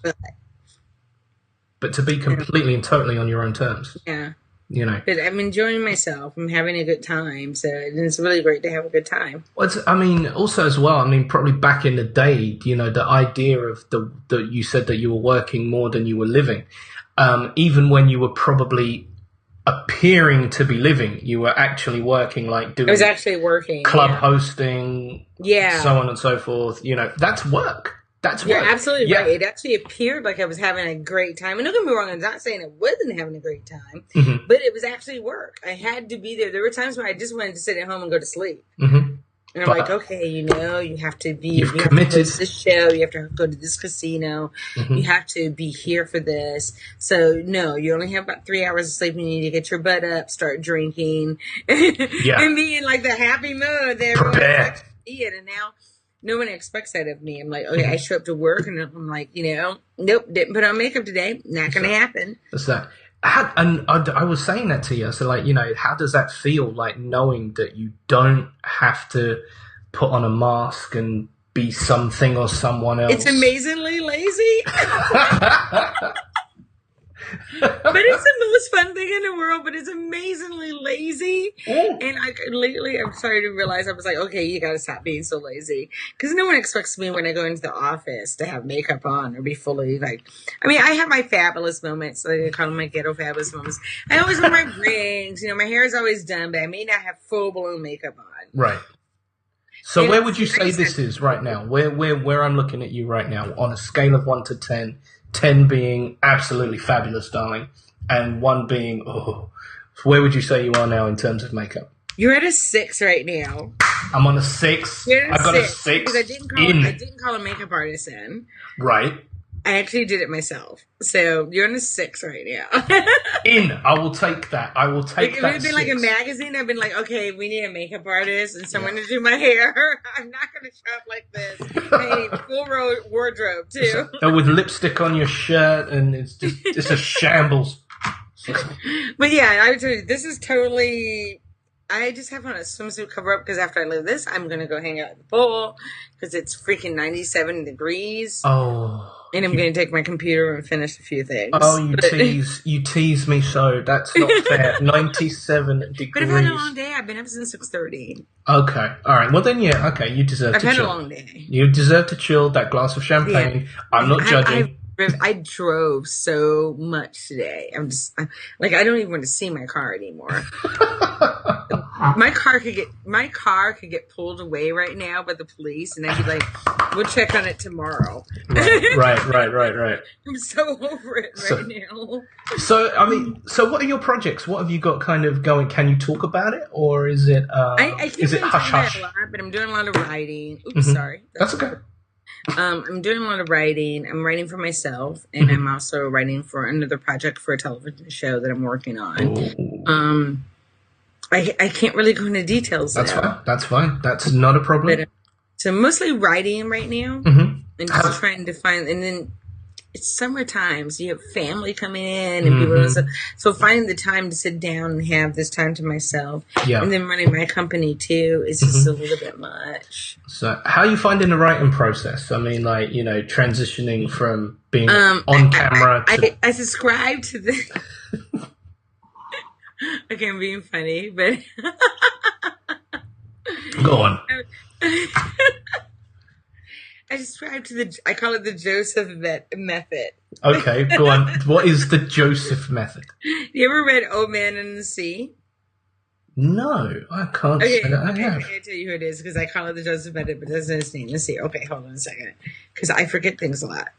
But to be completely and totally on your own terms. Yeah. You know. But I'm enjoying myself. I'm having a good time. So it's really great to have a good time. Well, also as well, probably back in the day, you know, the idea of that you said that you were working more than you were living. Even when you were probably appearing to be living, you were actually working, like doing... I was actually working. Club hosting. Yeah. So on and so forth. You know, that's work. That's You're work. absolutely right. It actually appeared like I was having a great time. And don't get me wrong, I'm not saying I wasn't having a great time, but it was actually work. I had to be there. There were times when I just wanted to sit at home and go to sleep. And I'm like, okay, you know, you have to be... You've committed. Have to go to this show. You have to go to this casino. You have to be here for this. So, no, you only have about 3 hours of sleep. You need to get your butt up, start drinking, and be in like the happy mood that everyone expects to be in. And now... no one expects that of me. I'm like, okay, I show up to work and I'm like, you know, nope, didn't put on makeup today. Not going to happen. That's that. And I was saying that to you. So, like, you know, how does that feel, like, knowing that you don't have to put on a mask and be something or someone else? It's amazingly lazy. But it's the most fun thing in the world, but it's amazingly lazy. And I'm starting to realize, I was like, okay, you got to stop being so lazy. Because no one expects me when I go into the office to have makeup on or be fully like, I have my fabulous moments. Like I call them my ghetto fabulous moments. I always wear my rings. You know, my hair is always done, but I may not have full blown makeup on. Right. So where would you say this is right now? Where I'm looking at you right now on a scale of 1 to 10, 10 being absolutely fabulous, darling, and 1 being, where would you say you are now in terms of makeup? You're at a 6 right now. I'm on a 6. You're at I got a 6. Because I didn't call a makeup artist in. Right. I actually did it myself. So you're on a 6 right now. I will take that. I will take that. If it had been like a magazine, I've been like, okay, we need a makeup artist and someone to do my hair. I'm not going to shop like this. I need full wardrobe too. With lipstick on your shirt, and it's a shambles. But yeah, I would tell you, this is totally. I just have on a swimsuit cover up because after I leave this, I'm going to go hang out at the pool because it's freaking 97 degrees. Oh. And I'm going to take my computer and finish a few things. Oh, you tease me so. That's not fair. 97 degrees. But I've had a long day. I've been up since 6:30. Okay. All right. Well, then, yeah. Okay. You deserve to chill. I've had a long day. You deserve to chill. That glass of champagne. Yeah. I'm not judging. I drove so much today. I don't even want to see my car anymore. My car could get pulled away right now by the police, and I'd be like, "We'll check on it tomorrow." Right. I'm so over it right now. So what are your projects? What have you got kind of going? Can you talk about it, or is it? I can't is it really hush talk hush? about it a lot, but I'm doing a lot of writing. Oops, sorry. That's okay. I'm doing a lot of writing. I'm writing for myself, and I'm also writing for another project for a television show that I'm working on. Ooh. I can't really go into details. That's fine. That's fine. That's not a problem. But, so mostly writing right now, and just trying to find. And then it's summertime, so you have family coming in and people. So finding the time to sit down and have this time to myself, and then running my company too is just a little bit much. So, how are you finding the writing process? I mean, like, transitioning from being on camera to... I subscribe to the... Okay, I'm being funny, but... Go on. I subscribe to I call it the Joseph method. Okay, go on. What is the Joseph method? You ever read Old Man in the Sea? No, I can't say that I have. I'm going to tell you who it is because I call it the Joseph method, but that's not his name. Let's see. Okay, hold on a second. Because I forget things a lot.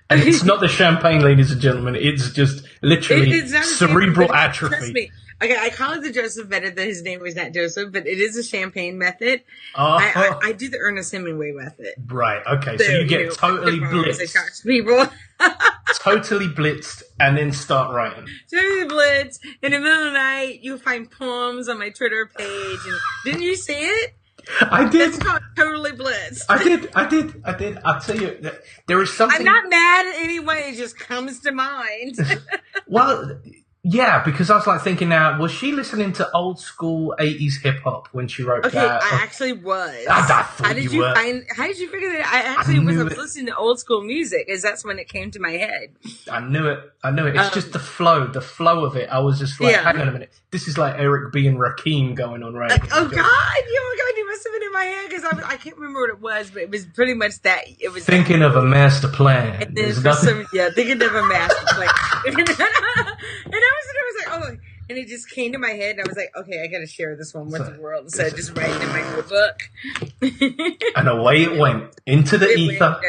And it's not the champagne, ladies and gentlemen. It's just literally cerebral atrophy. Trust me. Okay, I call it the Joseph method. That his name was not Joseph, but it is a champagne method. I do the Ernest Hemingway method. Right. Okay. So you get totally blitzed. I talk to people. Totally blitzed, and then start writing. Totally blitzed. In the middle of the night, you'll find poems on my Twitter page. And didn't you see it? I did. It's called Totally Blitzed. I did. I'll tell you, there is something... I'm not mad at anyone. It just comes to mind. Well, yeah, because I was like thinking now, was she listening to old school 80s hip hop when she wrote that? Okay, I actually was. How did you figure that? I actually was listening to old school music, as that's when it came to my head. I knew it. It's just the flow of it. I was just like, hang on a minute. This is like Eric B. and Rakim going on right now. Oh God, you must have been in my head because I can't remember what it was, but it was pretty much that. It was thinking of a master plan. And then thinking of a master plan. And I was like, oh, and it just came to my head, and I was like, okay, I got to share this one with the world instead of just writing in my notebook. And away it went into the ether.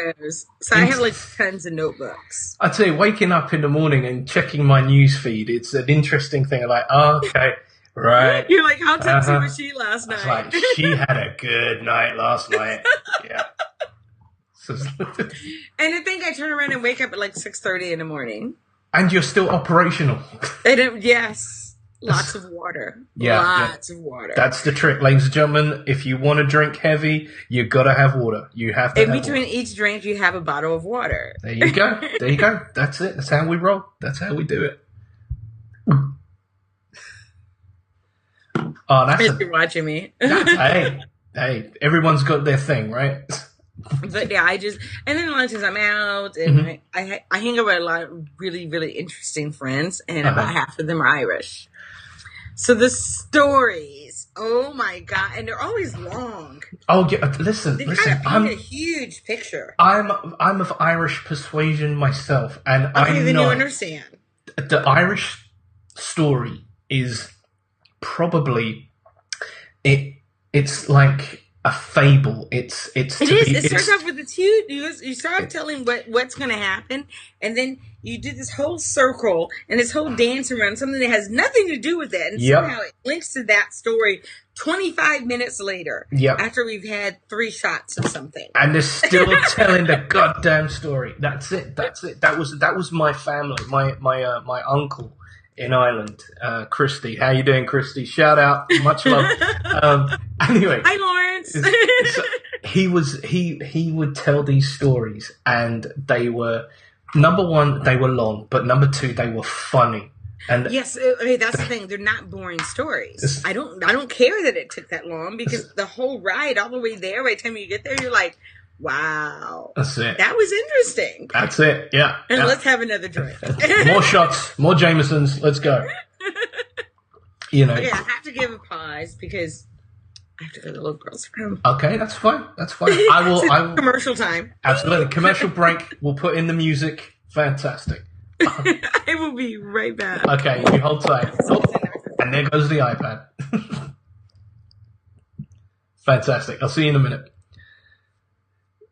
So I have like tons of notebooks. I tell you, waking up in the morning and checking my news feed, it's an interesting thing. I'm like, oh, okay, right. You're like, how tipsy was she last night? It's like, she had a good night last night. Yeah. And I think I turn around and wake up at like 6:30 in the morning. And you're still operational. Yes. Lots of water. Lots of water. That's the trick, ladies and gentlemen. If you want to drink heavy, you got to have water. You have to. In between each drink, you have a bottle of water. There you go. There you go. That's it. That's how we roll. That's how we do it. Oh, you're watching me. Hey, everyone's got their thing, right? But yeah, and then a lot of times I'm out and I hang out with a lot of really, really interesting friends, and about half of them are Irish. So the stories, oh my God, and they're always long. Oh yeah, listen, I'm a huge picture. I'm of Irish persuasion myself, and I then know you understand. The Irish story is probably it's like a fable. It starts off with this huge. You start off telling what's going to happen, and then you do this whole circle and this whole dance around something that has nothing to do with it, and somehow it links to that story 25 minutes later. Yep. After we've had 3 shots of something. And they're still telling the goddamn story. That's it. That was my family. My uncle in Ireland, Christy. How you doing, Christy? Shout out. Much love. Anyway. Hi, Lawrence. So he would tell these stories, and they were, number one, they were long, but number two, they were funny. And yes, okay, that's the thing. They're not boring stories. I don't care that it took that long, because the whole ride, all the way there, by the time you get there, you're like, wow. That's it. That was interesting. That's it. Yeah. And let's have another drink. More shots, more Jamesons. Let's go. You know. Okay, I have to give a pause because I have to go to the little girl's room. Okay, that's fine. That's fine. I will. Commercial time. Absolutely. Commercial break. We'll put in the music. Fantastic. I will be right back. Okay, you hold tight. Oh, and there goes the iPad. Fantastic. I'll see you in a minute.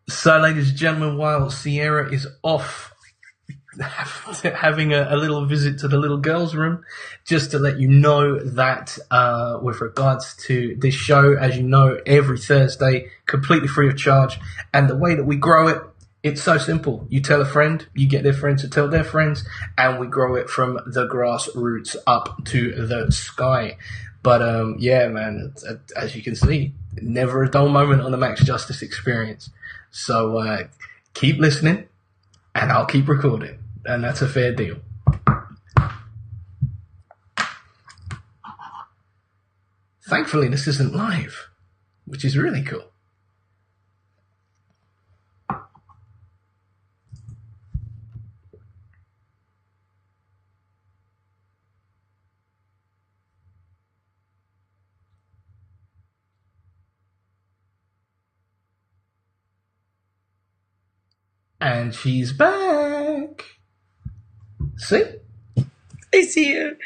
So, ladies and gentlemen, while Sierra is off having a little visit to the little girl's room, just to let you know that with regards to this show, as you know, every Thursday, completely free of charge. And the way that we grow it, it's so simple. You tell a friend, you get their friends to tell their friends, and we grow it from the grassroots up to the sky. But yeah, man, as you can see, never a dull moment on the Max Justice Experience. So keep listening, and I'll keep recording, and that's a fair deal. Thankfully, this isn't live, which is really cool. And she's back. See? I see you.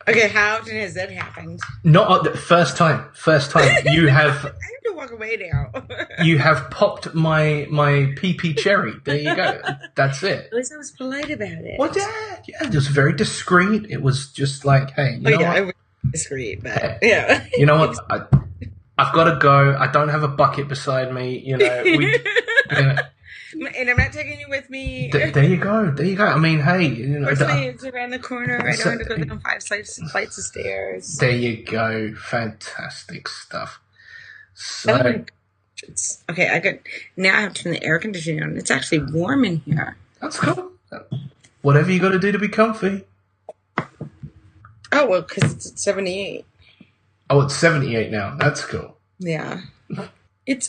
Okay, how often has that happened? Not the first time. First time. You have. I have to walk away now. You have popped my PP cherry. There you go. That's it. At least I was polite about it. Well, yeah, it was very discreet. It was just like, hey, you know what? I was discreet, but yeah. You know what? I've got to go. I don't have a bucket beside me. You know, and I'm not taking you with me. There you go. There you go. I mean, hey, you know, it's around the corner. I don't have to go down 5 flights of stairs. There you go. Fantastic stuff. So, okay, I have to turn the air conditioning on. It's actually warm in here. That's cool. Whatever you got to do to be comfy. Oh well, because it's at 78. Oh, it's 78 now. That's cool. Yeah,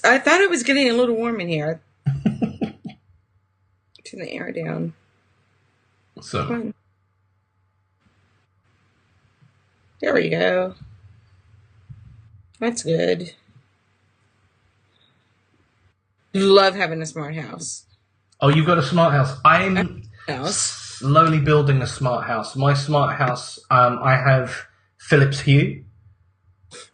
I thought it was getting a little warm in here. Turn the air down. So there we go. That's good. Love having a smart house. Oh, you've got a smart house. I'm slowly building a smart house. My smart house, I have Philips Hue.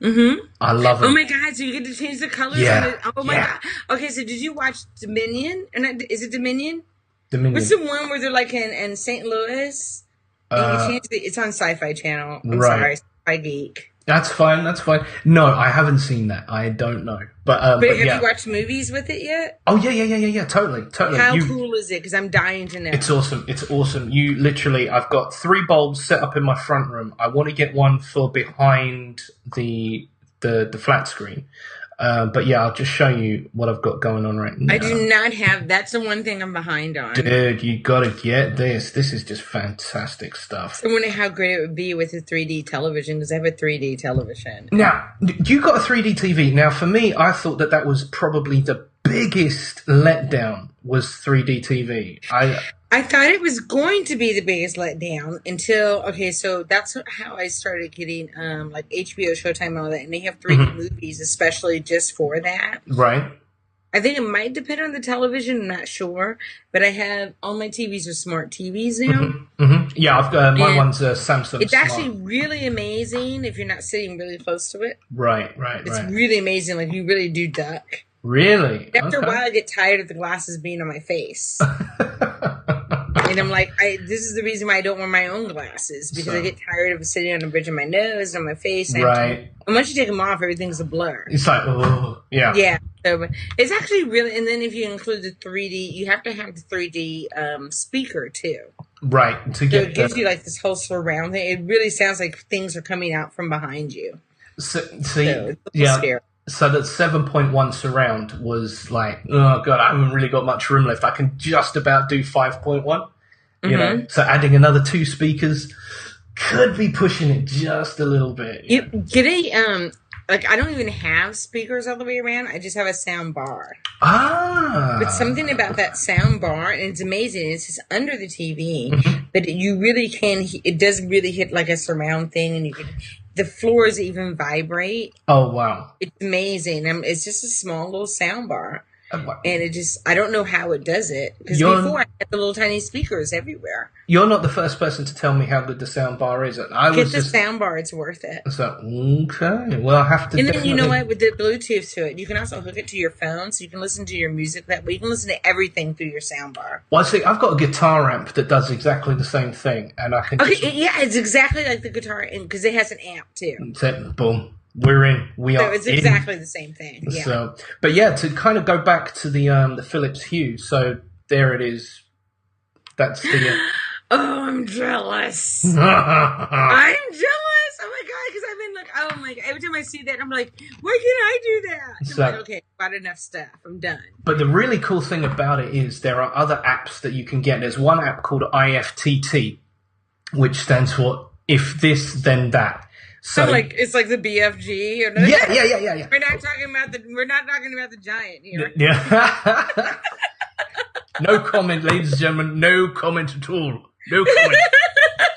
Mm-hmm. I love it. Oh my god! So you get to change the colors. Yeah. Oh my god. Okay, so did you watch Dominion? Is it Dominion? Dominion. What's the one where they're like in St. Louis? And you change it's on Sci-Fi Channel. I'm sorry, Sci-Fi Geek. That's fine. That's fine. No, I haven't seen that. I don't know. But have you watched movies with it yet? Oh yeah. Totally. How cool is it? Because I'm dying to know. It's awesome. You literally, I've got 3 bulbs set up in my front room. I want to get one for behind the flat screen. But yeah, I'll just show you what I've got going on right now. I do not have. That's the one thing I'm behind on. Dude, you gotta get this. This is just fantastic stuff. I wonder how great it would be with a 3D television, because I have a 3D television. Now, you got a 3D TV. Now, for me, I thought that was probably the biggest letdown was 3D TV. I thought it was going to be the biggest letdown until, so that's how I started getting like HBO, Showtime, and all that. And they have 3D movies, especially just for that. Right. I think it might depend on the television. I'm not sure. But I have, all my TVs are smart TVs now. Yeah, I've got, my one's a Samsung It's Smart. actually really amazing if you're not sitting really close to it. Right. It's really amazing. Like, you really do duck. Really? After a while, I get tired of the glasses being on my face. And I'm like, this is the reason why I don't wear my own glasses, because I get tired of sitting on the bridge of my nose and on my face. Right. And once you take them off, everything's a blur. It's like, oh, yeah. Yeah. So it's actually really, and then if you include the 3D, you have to have the 3D speaker too. Right. So it gives you like this whole surround thing. It really sounds like things are coming out from behind you. So it's scary. So that 7.1 surround was like, oh god, I haven't really got much room left. I can just about do 5.1. You know, so adding another 2 speakers could be pushing it just a little bit. You get a like I don't even have speakers all the way around. I just have a sound bar. But something about that sound bar, and it's amazing. It's just under the TV, but you really can. It does really hit like a surround thing, and you can. The floors even vibrate. Oh, wow. It's amazing. It's just a small little sound bar. And it just, I don't know how it does it. Because before I had the little tiny speakers everywhere. You're not the first person to tell me how good the sound bar is. Get the sound bar, it's worth it. So, okay. Well, I have to. And then you know what? With the Bluetooth to it, you can also hook it to your phone so you can listen to your music that way. You can listen to everything through your sound bar. Well, see, I've got a guitar amp that does exactly the same thing. And I can. Yeah, it's exactly like the guitar, because it has an amp too. Boom. We're in. So it's exactly the same thing. Yeah. So, but yeah, to kind of go back to the Philips Hue. So there it is. That's the. Oh, I'm jealous. I'm jealous. Oh my god, because I've been like, oh my god. Every time I see that, I'm like, why can't I do that? I'm like, okay, got enough stuff. I'm done. But the really cool thing about it is there are other apps that you can get. There's one app called IFTT, which stands for if this then that. So like it's like the BFG. Or Yeah. We're not talking about the giant here. Yeah. No comment, ladies and gentlemen. No comment at all. No comment.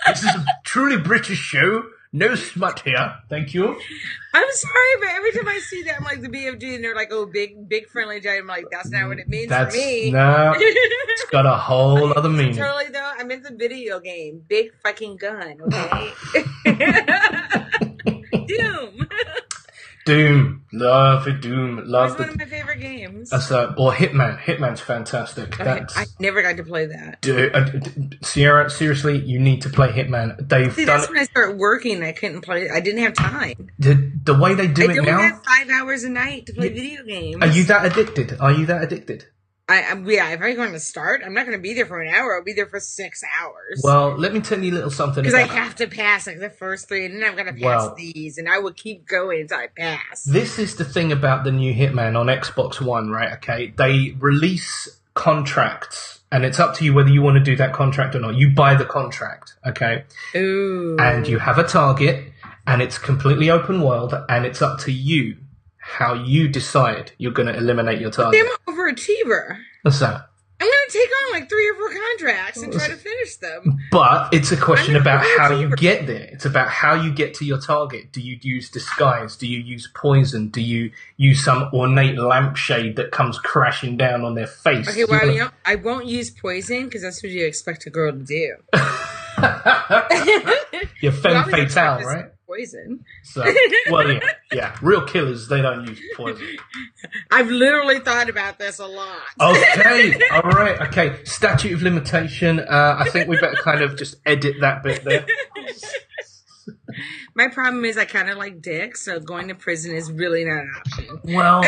This is a truly British show. No smut here. Thank you. I'm sorry, but every time I see that, I'm like the BFG, and they're like, "Oh, big friendly giant." I'm like, "That's not what it means for me." No, it's got a whole other meaning. Totally though. I meant the video game, big fucking gun. Okay. Doom. Love it. Doom. Love it. It's one of my favorite games. That's or Hitman. Hitman's fantastic. Okay, I never got to play that. Sierra, seriously, you need to play Hitman. That's when I started working. I couldn't play. I didn't have time. The way they do it now. I don't have 5 hours a night to play video games. Are you that addicted? If I'm going to start, I'm not going to be there for an hour. I'll be there for 6 hours. Well, let me tell you a little something. Because I have to pass like the first 3, and then I've got to pass these, and I will keep going until I pass. This is the thing about the new Hitman on Xbox One, right? Okay, they release contracts, and it's up to you whether you want to do that contract or not. You buy the contract, okay? Ooh. And you have a target, and it's completely open world, and it's up to you how you decide you're going to eliminate your target. I'm an overachiever. What's that? I'm going to take on like 3 or 4 contracts and try to finish them. But it's a question about how you get there. It's about how you get to your target. Do you use disguise? Do you use poison? Do you use some ornate lampshade that comes crashing down on their face? Okay, well, I won't use poison because that's what you expect a girl to do. You're femme fatale, right? Poison. So, well, yeah. Real killers, they don't use poison. I've literally thought about this a lot. Okay, all right, okay. Statute of limitation. I think we better kind of just edit that bit there. My problem is I kind of like dick, so going to prison is really not an option. Well,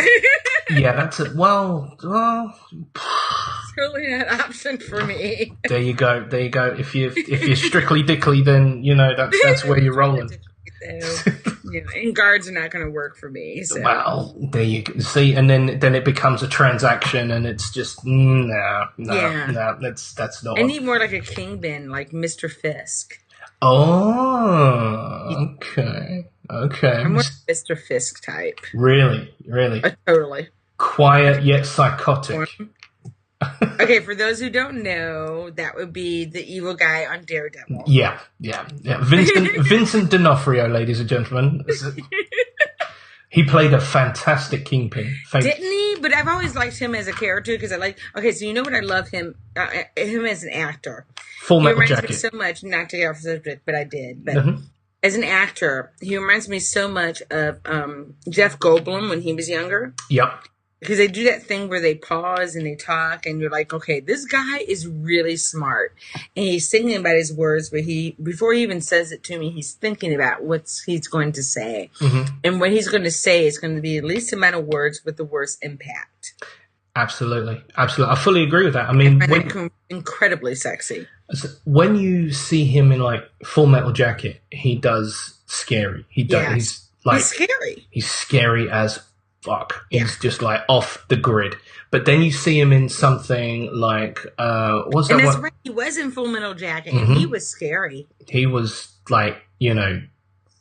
yeah, that's it. Well. It's really not an option for me. There you go. If you're strictly dickly, then that's where you're rolling. And guards are not going to work for me. So. Well, there you go. See, and then it becomes a transaction, and it's just no. That's not. I need more like a kingpin, like Mr. Fisk. Oh, okay. I'm more Mr. Fisk type. Really. Totally. Quiet yet psychotic. Okay, for those who don't know, that would be the evil guy on Daredevil. Yeah. Vincent D'Onofrio, ladies and gentlemen. He played a fantastic kingpin. Didn't he? But I've always liked him as a character because I like. Okay, so you know what I love him as an actor. Full Metal Jacket. He reminds me so much. Not to get off the subject, but I did. But as an actor, he reminds me so much of Jeff Goldblum when he was younger. Yep. because they do that thing where they pause and they talk, and you're like, okay, this guy is really smart, and he's thinking about his words, but before he even says it to me, he's thinking about what he's going to say, and what he's going to say is going to be the least amount of words with the worst impact. Absolutely. I fully agree with that. I mean, incredibly sexy. When you see him in like Full Metal Jacket, he does scary. He does. Yes. He's scary. He's scary as fuck. He's just like off the grid. But then you see him in something like what's that? And that's right. He was in Full Metal Jacket, and he was scary. He was like, you know.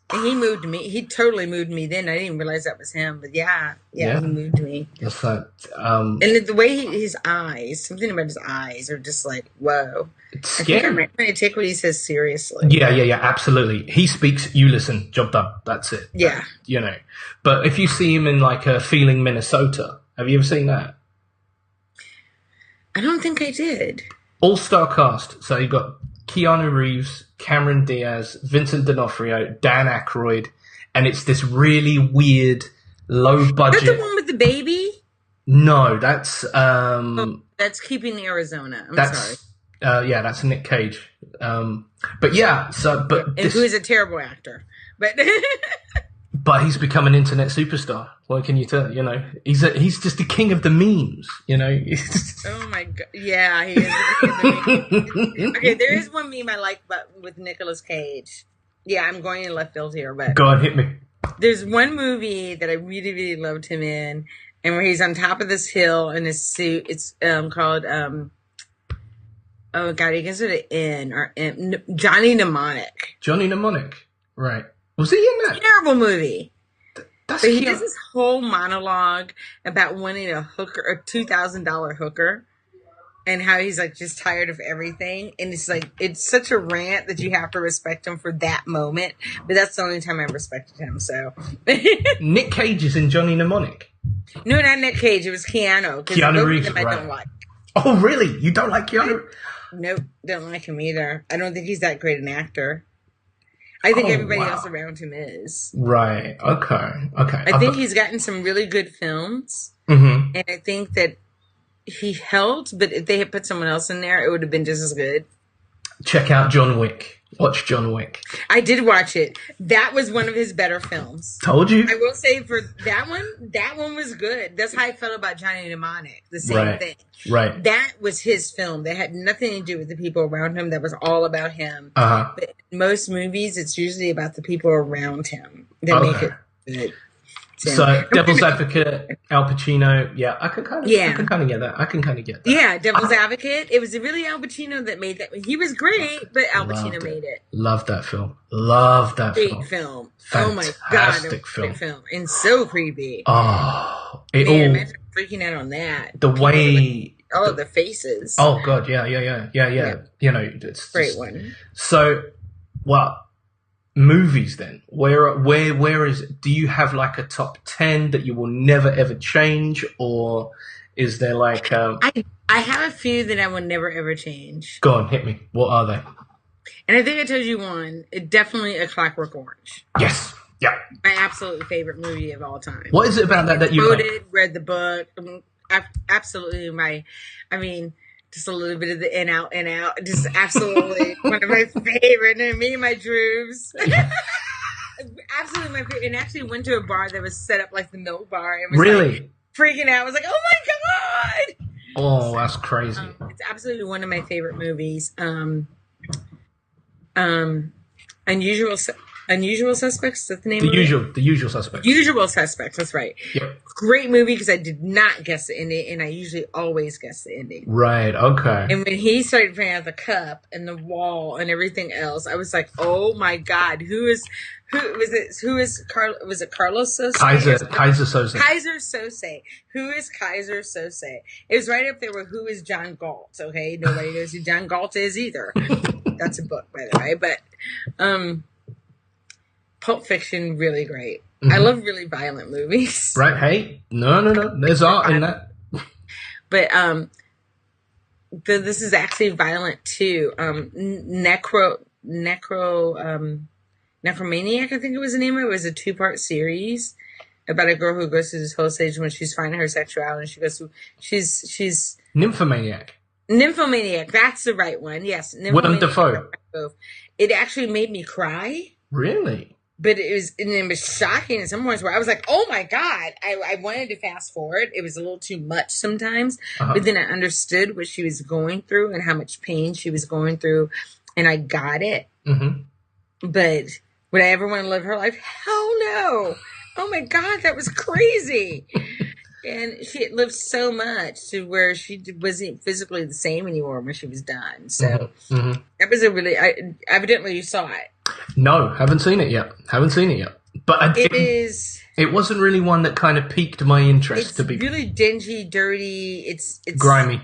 And he moved me. He totally moved me then. I didn't even realize that was him. But yeah, he moved me. That's like, and the way his eyes, something about his eyes are just like, whoa. It's scary. I think I'm trying to take what he says seriously. Yeah, absolutely. He speaks, you listen, job done. That's it. Yeah. You know. But if you see him in like Feeling Minnesota, have you ever seen that? I don't think I did. All-star cast. So you got Keanu Reeves, Cameron Diaz, Vincent D'Onofrio, Dan Aykroyd, and it's this really weird, low budget. Is that the one with the baby? No, that's that's Keeping Arizona. I'm sorry. Yeah, that's Nick Cage. But yeah, who is a terrible actor, but but he's become an internet superstar. What can you tell? You know, he's just the king of the memes. You know. Oh my god! Yeah, he is the king of the memes. Okay, there is one meme I like, but with Nicolas Cage. Yeah, I'm going in left field here, but go on, hit me. There's one movie that I really, really loved him in, and where he's on top of this hill in his suit. It's called oh god, he gets it an Johnny Mnemonic. Johnny Mnemonic, right? Was he in that? Terrible movie. But he does this whole monologue about wanting a $2,000 hooker, and how he's like just tired of everything, and it's like it's such a rant that you have to respect him for that moment. But that's the only time I respected him. So Nick Cage is in Johnny Mnemonic. No, not Nick Cage. It was Keanu. Keanu Reeves, I don't like. Oh, really? You don't like Keanu? Nope, don't like him either. I don't think he's that great an actor. I think everybody else around him is. Right. Okay. I think he's gotten some really good films. Mm-hmm. And I think that he held, but if they had put someone else in there, it would have been just as good. Check out John Wick. Watch John Wick. I did watch it. That was one of his better films. Told you. I will say for that one was good. That's how I felt about Johnny Mnemonic. The same thing. Right. That was his film. That had nothing to do with the people around him. That was all about him. Uh-huh. But in most movies, it's usually about the people around him that make it good. So, Devil's Advocate, Al Pacino, yeah, I can kind of get that. Yeah, Devil's Advocate. It was really Al Pacino that made that. He was great, but Al Pacino made it. Love that film. Great film. Fantastic Oh my god, film. Great film, and so creepy. Oh, imagine freaking out on that. The way. The faces. Oh god, yeah. You know, it's great one. So, well. Movies then, where is it? Do you have like a top 10 that you will never ever change, or is there like I have a few that I will never ever change. Go on, hit me. What are they? And I think I told you one. Definitely A Clockwork Orange. Yes. Yeah. My absolute favorite movie of all time. What is it about that you like? Read the book. Absolutely just a little bit of the in out. Just absolutely one of my favorite. And me and my drooves. Absolutely my favorite. And actually went to a bar that was set up like the Milk Bar. And was really? Freaking out. I was like, oh my God. Oh, that's crazy. It's absolutely one of my favorite movies. Unusual Suspects, is that the name of it? The Usual Suspects. Usual Suspects, that's right. Yep. Great movie because I did not guess the ending, and I usually always guess the ending. Right, okay. And when he started bringing out the cup and the wall and everything else, I was like, oh my God, who is Carlos Sosa? Kaiser Sosa. Kaiser Sosa. Who is Kaiser Sosa? It was right up there with who is John Galt, okay? Nobody knows who John Galt is either. That's a book, by the way, but, Pulp Fiction, really great. Mm-hmm. I love really violent movies. Right? Hey, no. There's art in that. But this is actually violent too. Necromaniac, I think it was the name of it. It was a 2-part series about a girl who goes through this whole stage when she's finding her sexuality, and she goes through, she's Nymphomaniac. Nymphomaniac. That's the right one. Yes. Willem Dafoe. It actually made me cry. Really? But it was shocking at some points where I was like, oh my God. I wanted to fast forward. It was a little too much sometimes. But then I understood what she was going through and how much pain she was going through. And I got it. But would I ever want to live her life? Hell no. Oh my God, that was crazy. And she had lived so much to where she wasn't physically the same anymore when she was done. So that was a really, evidently you saw it. No, haven't seen it yet. But it wasn't really one that kind of piqued my interest. It's really dingy, dirty. It's grimy.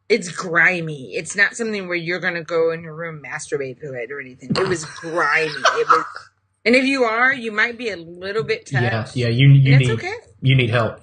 It's grimy. It's not something where you're going to go in your room, masturbate to it or anything. It was grimy. And if you are, you might be a little bit touched. Yeah. You need okay. You need help.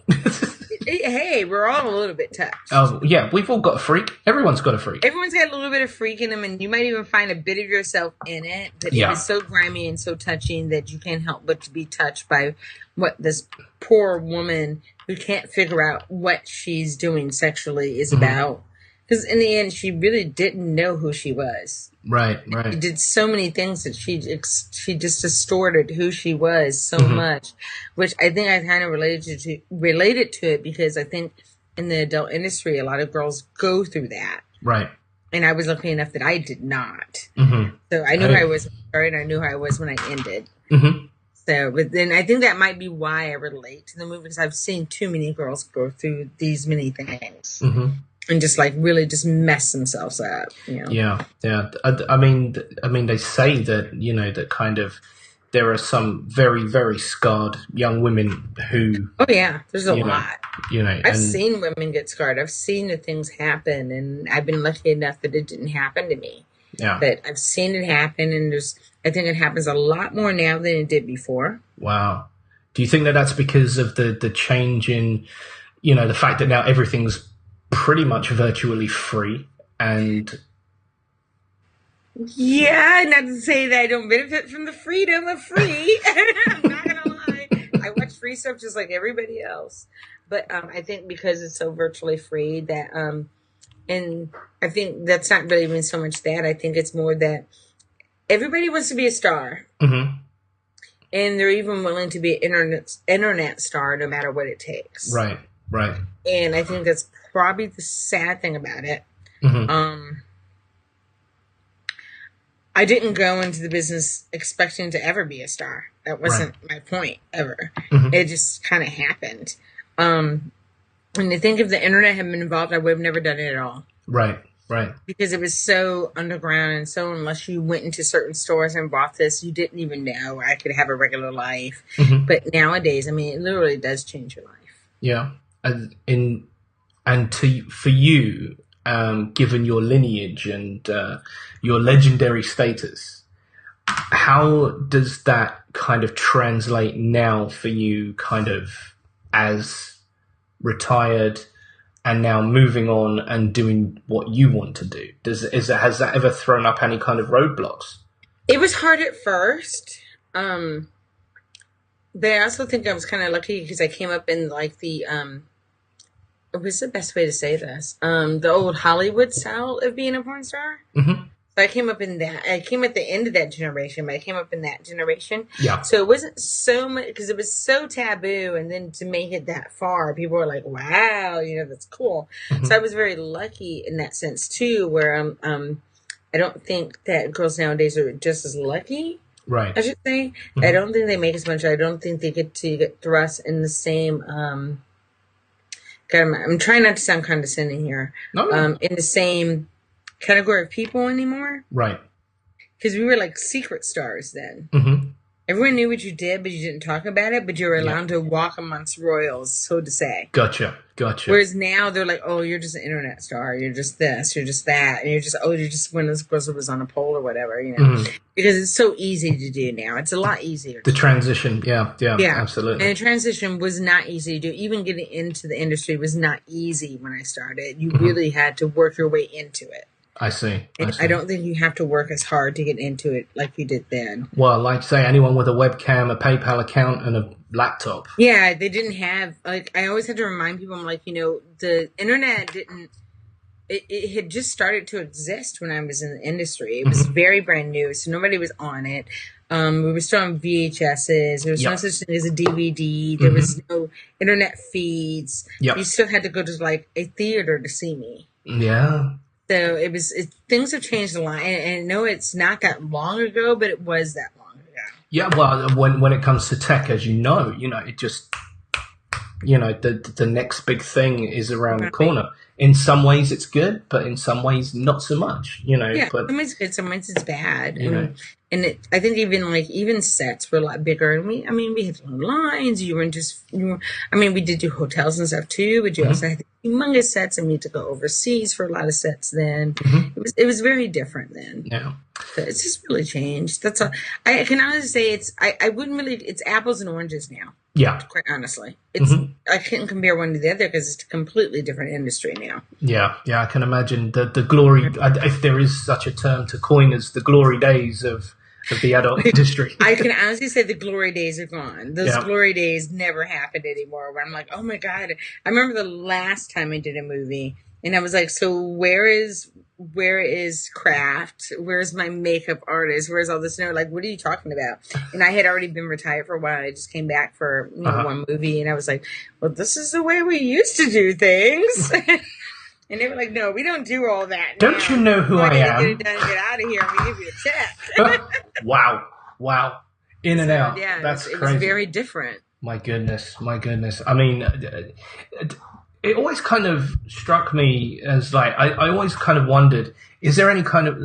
Hey, we're all a little bit touched. Oh yeah, we've all got a freak. Everyone's got a freak. Everyone's got a little bit of freak in them, and you might even find a bit of yourself in it. But it is so grimy and so touching that you can't help but to be touched by what this poor woman who can't figure out what she's doing sexually is about. Because in the end, she really didn't know who she was. Right. She did so many things that she just distorted who she was so much, which I think I kind of related to it because I think in the adult industry, a lot of girls go through that. Right. And I was lucky enough that I did not. So I knew who I was when I started, and I knew who I was when I ended. So, but then I think that might be why I relate to the movie, because I've seen too many girls go through these many things. And just like really just mess themselves up, you know? Yeah. I mean, they say that, you know, that kind of there are some very, very scarred young women who. Oh yeah, there's a lot. You know, I've seen women get scarred. I've seen the things happen, and I've been lucky enough that it didn't happen to me. Yeah. But I've seen it happen, and I think it happens a lot more now than it did before. Wow. Do you think that that's because of the change in, you know, the fact that now everything's pretty much virtually free? And yeah, not to say that I don't benefit from the freedom of free. I'm not gonna lie, I watch free stuff just like everybody else, but I think because it's so virtually free that and I think that's not really even so much that. I think it's more that everybody wants to be a star, and they're even willing to be an internet star no matter what it takes. Right. And I think that's probably the sad thing about it. I didn't go into the business expecting to ever be a star. That wasn't my point ever. It just kind of happened. And to think if the internet had been involved, I would have never done it at all. Right. Because it was so underground, and so unless you went into certain stores and bought this, you didn't even know I could have a regular life. But nowadays, I mean, it literally does change your life. Yeah. For you, given your lineage and your legendary status, how does that kind of translate now for you, kind of as retired and now moving on and doing what you want to do? Has that ever thrown up any kind of roadblocks? It was hard at first, but I also think I was kind of lucky because I came up in like the what's the best way to say this? The old Hollywood style of being a porn star. So I came up in that. I came at the end of that generation, but I came up in that generation. Yeah. So it wasn't so much because it was so taboo, and then to make it that far, people were like, "Wow, you know, that's cool." So I was very lucky in that sense too, where I don't think that girls nowadays are just as lucky. Right. I should say. I don't think they make as much. I don't think they get to get thrust in the same. I'm trying not to sound condescending here. No. In the same category of people anymore. Right. Because we were like secret stars then. Everyone knew what you did, but you didn't talk about it, but you were allowed to walk amongst royals, so to say. Gotcha. Whereas now they're like, oh, you're just an internet star. You're just this. You're just that. And you're just one of those girls that was on a pole or whatever, you know. Because it's so easy to do now. It's a lot easier. The transition. Yeah, absolutely. And the transition was not easy to do. Even getting into the industry was not easy when I started. You really had to work your way into it. I see. And I don't think you have to work as hard to get into it like you did then. Well, like say anyone with a webcam, a PayPal account, and a laptop. Yeah, they didn't have, like, I always had to remind people, I'm like, the internet didn't, it had just started to exist when I was in the industry. It was very brand new, so nobody was on it. We were still on VHSs. There was no such thing as a DVD. There was no internet feeds. You still had to go to like a theater to see me. Yeah. So things have changed a lot. And I know it's not that long ago, but it was that long ago. Yeah, well, when it comes to tech, as you know, it just, the next big thing is around the corner. In some ways it's good, but in some ways not so much, Yeah, but some ways it's good, some ways it's bad. I think even sets were a lot bigger. And we had long lines. We did do hotels and stuff too, but you also had humongous sets, and we had to go overseas for a lot of sets then. It was very different then. Yeah. So it's just really changed. That's all. I can honestly say it's apples and oranges now. Yeah. Quite honestly. I couldn't compare one to the other because it's a completely different industry now. Yeah, I can imagine the glory, if there is such a term to coin, as the glory days of the adult industry. I can honestly say the glory days are gone. Those glory days never happen anymore. Where I'm like, oh my God. I remember the last time I did a movie, and I was like, so where is craft? Where's my makeup artist? Where's all this? And they were like, what are you talking about? And I had already been retired for a while. I just came back for one movie, and I was like, well, this is the way we used to do things. And they were like, no, we don't do all that now. Don't you know who I am? Get it done and get out of here, and we give you a check. Wow. In and out. Yeah, That's crazy. It was very different. My goodness. I mean, it always kind of struck me as like, I always kind of wondered, is there any kind of,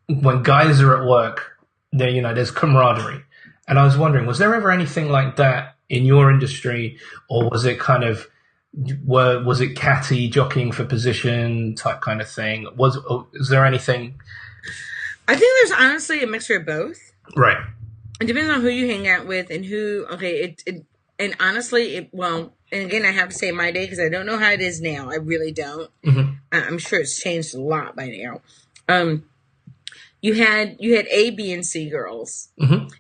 when guys are at work, there's camaraderie. And I was wondering, was there ever anything like that in your industry, or was it kind of, was it catty, jockeying for position type kind of thing? Is there anything? I think there's honestly a mixture of both. Right. It depends on who you hang out with and who. Okay, and honestly, and again, I have to say my day, because I don't know how it is now. I really don't. I'm sure it's changed a lot by now. You had A, B, and C girls.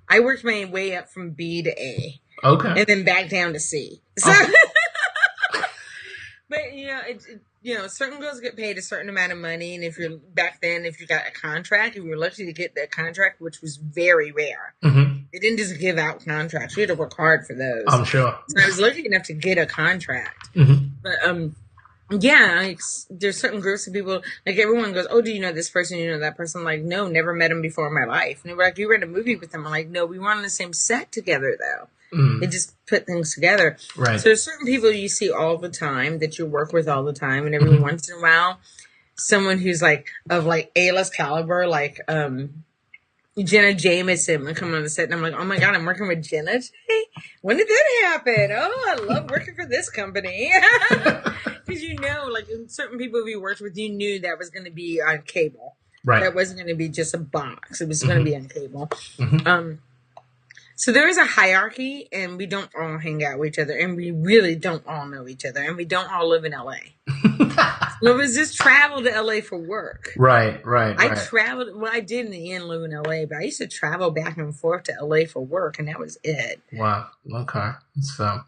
I worked my way up from B to A. Okay. And then back down to C. So. But certain girls get paid a certain amount of money, and if you got a contract, if you were lucky to get that contract, which was very rare, they didn't just give out contracts. You had to work hard for those. I'm sure. So I was lucky enough to get a contract, but there's certain groups of people, like everyone goes, oh, do you know this person? You know that person? I'm like, no, never met him before in my life. And they were like, you read a movie with them? I'm like, no, we were on the same set together though. They just put things together. Right. So there's certain people you see all the time that you work with all the time, and every once in a while, someone who's of A-list caliber, like Jenna Jameson would come on the set, and I'm like, oh my God, I'm working with Jenna today? When did that happen? Oh, I love working for this company. Because certain people we worked with, you knew that was going to be on cable. Right. That wasn't going to be just a box. It was going to be on cable. So there is a hierarchy, and we don't all hang out with each other, and we really don't all know each other, and we don't all live in LA. It was just travel to LA for work. Right. I traveled, I did in the end live in LA, but I used to travel back and forth to LA for work, and that was it. Wow. Okay. So,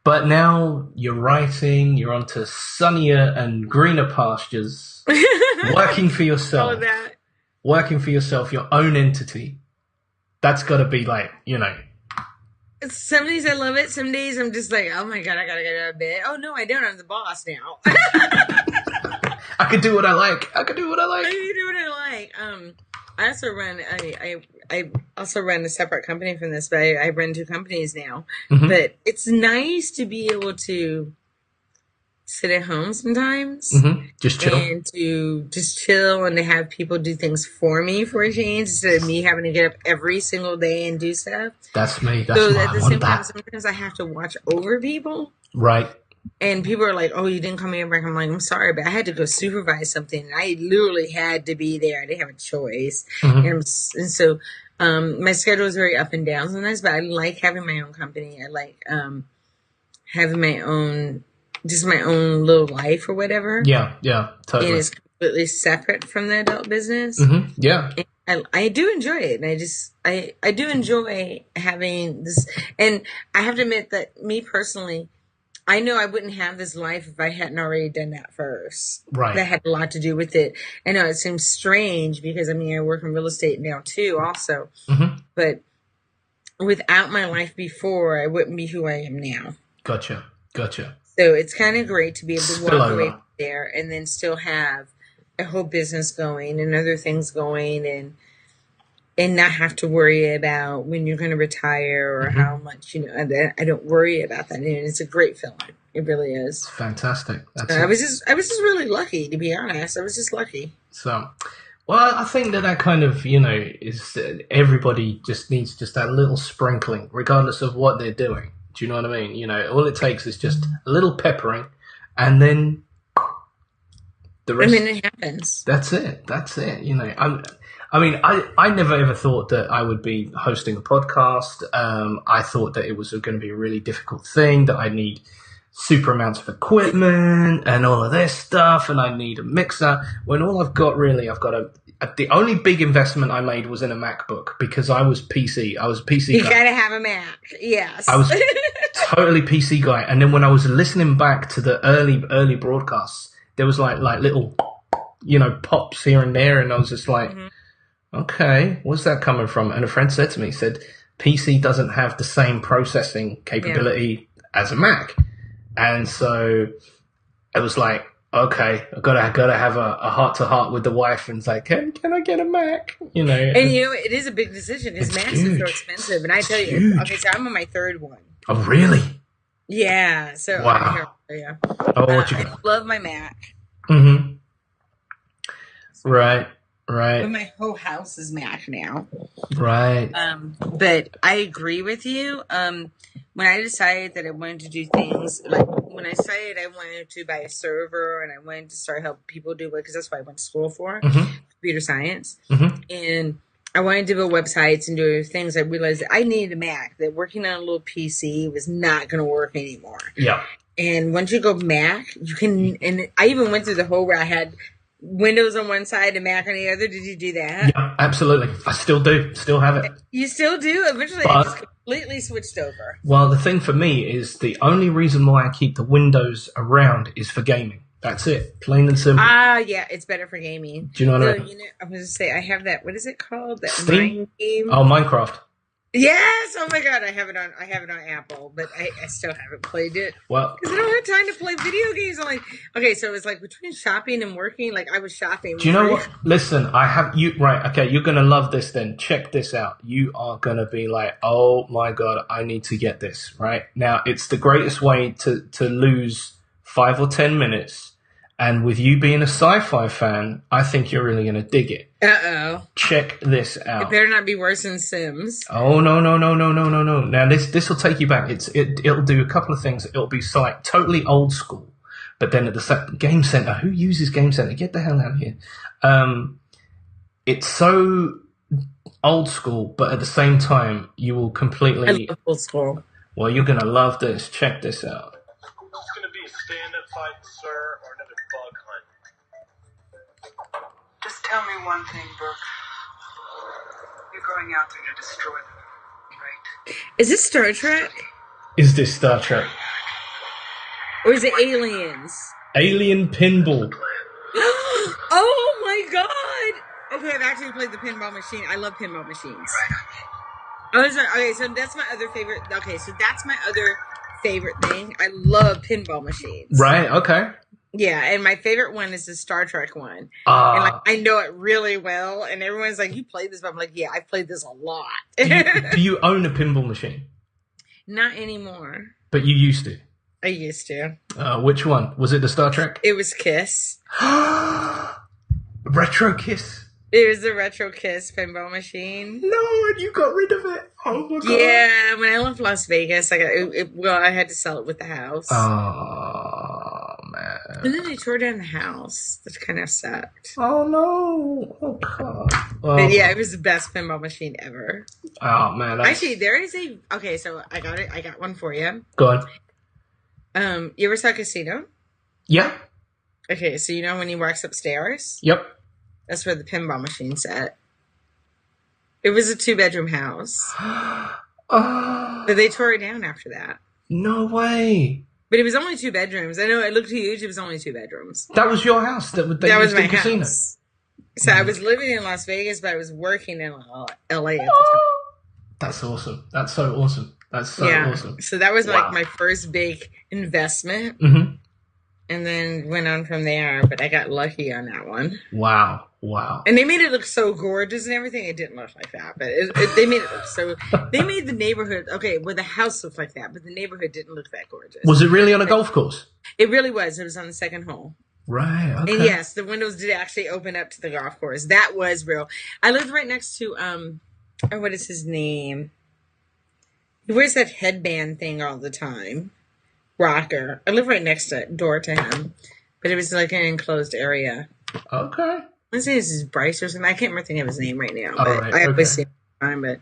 but now you're writing, you're onto sunnier and greener pastures, working for yourself. All of that. Working for yourself, your own entity. That's got to be Some days I love it. Some days I'm just like, oh my God, I got to get out of bed. Oh no, I don't. I'm the boss now. I can do what I like. I can do what I like. I also run. I also run a separate company from this, but I run two companies now. But it's nice to be able to sit at home sometimes, just chill, and to just chill, and to have people do things for me for a change, instead of me having to get up every single day and do stuff. That's me. So at the same time, sometimes I have to watch over people. Right. And people are like, oh, you didn't come here back. I'm like, I'm sorry, but I had to go supervise something. And I literally had to be there. I didn't have a choice. And so my schedule is very up and down sometimes, but I like having my own company. I like having my own little life or whatever. Yeah, totally. And it's completely separate from the adult business. Mm-hmm. Yeah. I do enjoy it, and I do enjoy having this. And I have to admit that me personally, I know I wouldn't have this life if I hadn't already done that first. Right. That had a lot to do with it. I know it seems strange because, I mean, I work in real estate now too also. Mm-hmm. But without my life before, I wouldn't be who I am now. Gotcha. So it's kind of great to be able to walk Spillover. away from there and then still have a whole business going and other things going and not have to worry about when you're going to retire or how much, I don't worry about that. And it's a great feeling. It really is. It's fantastic. I was just really lucky, to be honest. I was just lucky. So, well, I think that kind of, is everybody just needs just that little sprinkling, regardless of what they're doing. Do you know what I mean? All it takes is just a little peppering, and then the rest. I mean, it happens. That's it. I never ever thought that I would be hosting a podcast. I thought that it was going to be a really difficult thing, that I need super amounts of equipment and all of this stuff, and I need a mixer. When all I've got the only big investment I made was in a MacBook, because I was PC. I was a PC guy. You gotta have a Mac, yes. I was totally PC guy. And then when I was listening back to the early broadcasts, there was like little, pops here and there, and I was just like, okay, where's that coming from? And a friend said to me, PC doesn't have the same processing capability as a Mac. And so I was like, okay, I gotta have a heart-to-heart with the wife, and it's like, can I get a Mac? And it is a big decision. His Macs are so expensive, and I tell you, huge. Okay, so I'm on my third one. Oh, really? Yeah. So wow. Yeah. Oh, what you? I love my Mac. Mm-hmm. Right. But my whole house is Mac now. Right. But I agree with you. When I decided that I wanted to do things, like when I decided I wanted to buy a server and I wanted to start helping people do it, because that's what I went to school for, computer science. And I wanted to build websites and do other things. I realized that I needed a Mac, that working on a little PC was not going to work anymore. Yeah. And once you go Mac, you can, and I even went through the whole where I had Windows on one side and Mac on the other. Did you do that? Yeah, absolutely. I still do. Still have it. You still do? Eventually, I just completely switched over. Well, the thing for me is the only reason why I keep the Windows around is for gaming. That's it. Plain and simple. Yeah, it's better for gaming. Do you know what I mean? I was going to say, I have that, what is it called? That Steam? game? Oh, Minecraft. Yes! Oh my god, I have it on Apple, but I still haven't played it. Well, because I don't have time to play video games. I'm like, okay, so it was like between shopping and working, like I was shopping. Do you know what? Listen, I have you right. Okay, you're gonna love this. Then check this out. You are gonna be like, oh my god, I need to get this right now. It's the greatest way to lose 5 or 10 minutes. And with you being a sci-fi fan, I think you're really gonna dig it. Uh-oh. Check this out. It better not be worse than Sims. Oh no. Now this will take you back. It'll do a couple of things. It'll be like totally old school, but then at the Game Center, who uses Game Center? Get the hell out of here. It's so old school, but at the same time, you will completely. I love old school. Well, you're gonna love this. Check this out. It's gonna be a stand-up fight, sir, or another bug hunt. Just tell me one thing, Brooke. You're going out there to destroy them, right? Is this Star Trek? Is this Star Trek? Or is it Aliens? Alien pinball. Oh my god! Okay, I've actually played the pinball machine. I love pinball machines. Okay, so that's my other favorite. Okay, so that's my other favorite thing. I love pinball machines. Right, okay. Yeah, and my favorite one is the Star Trek one. And like I know it really well, and everyone's like, you played this, but I'm like, yeah, I've played this a lot. Do you own a pinball machine? Not anymore. But you used to? I used to. Which one? Was it the Star Trek? It was Kiss. Retro Kiss? It was the Retro Kiss pinball machine. No, and you got rid of it. Oh my god. Yeah, when I left Las Vegas, I had to sell it with the house. Oh man. And then they tore down the house. That kind of sucked. Oh no. Oh god. Well, but yeah, it was the best pinball machine ever. Oh man. Actually, there is okay, so I got it. I got one for you. Go on. You ever saw Casino? Yeah. Okay, so you know when he walks upstairs? Yep. That's where the pinball machine's at. It was a 2-bedroom house. Oh, But they tore it down after that. no way. But it was only 2 bedrooms. I know it looked huge. It was only 2 bedrooms. That was your house that they That was used my in casino. house. So I was living in Las Vegas, but I was working in LA at the time. That's awesome. That's so awesome. That's so awesome. So that was Wow. like my first big investment. Mm-hmm. And then went on from there, but I got lucky on that one. Wow. Wow. And they made it look so gorgeous and everything. It didn't look like that, but they made it look so. They made the neighborhood the house looked like that, but the neighborhood didn't look that gorgeous. Was it really on a golf course? It really was. It was on the second hole. Right. Okay. And yes, the windows did actually open up to the golf course. That was real. I lived right next to what is his name? He wears that headband thing all the time. Rocker. I live right next door to him, but it was like an enclosed area. Okay. I say this is Bryce or something. I can't remember the name of his name right now. All But right, I always okay. see him all the time. But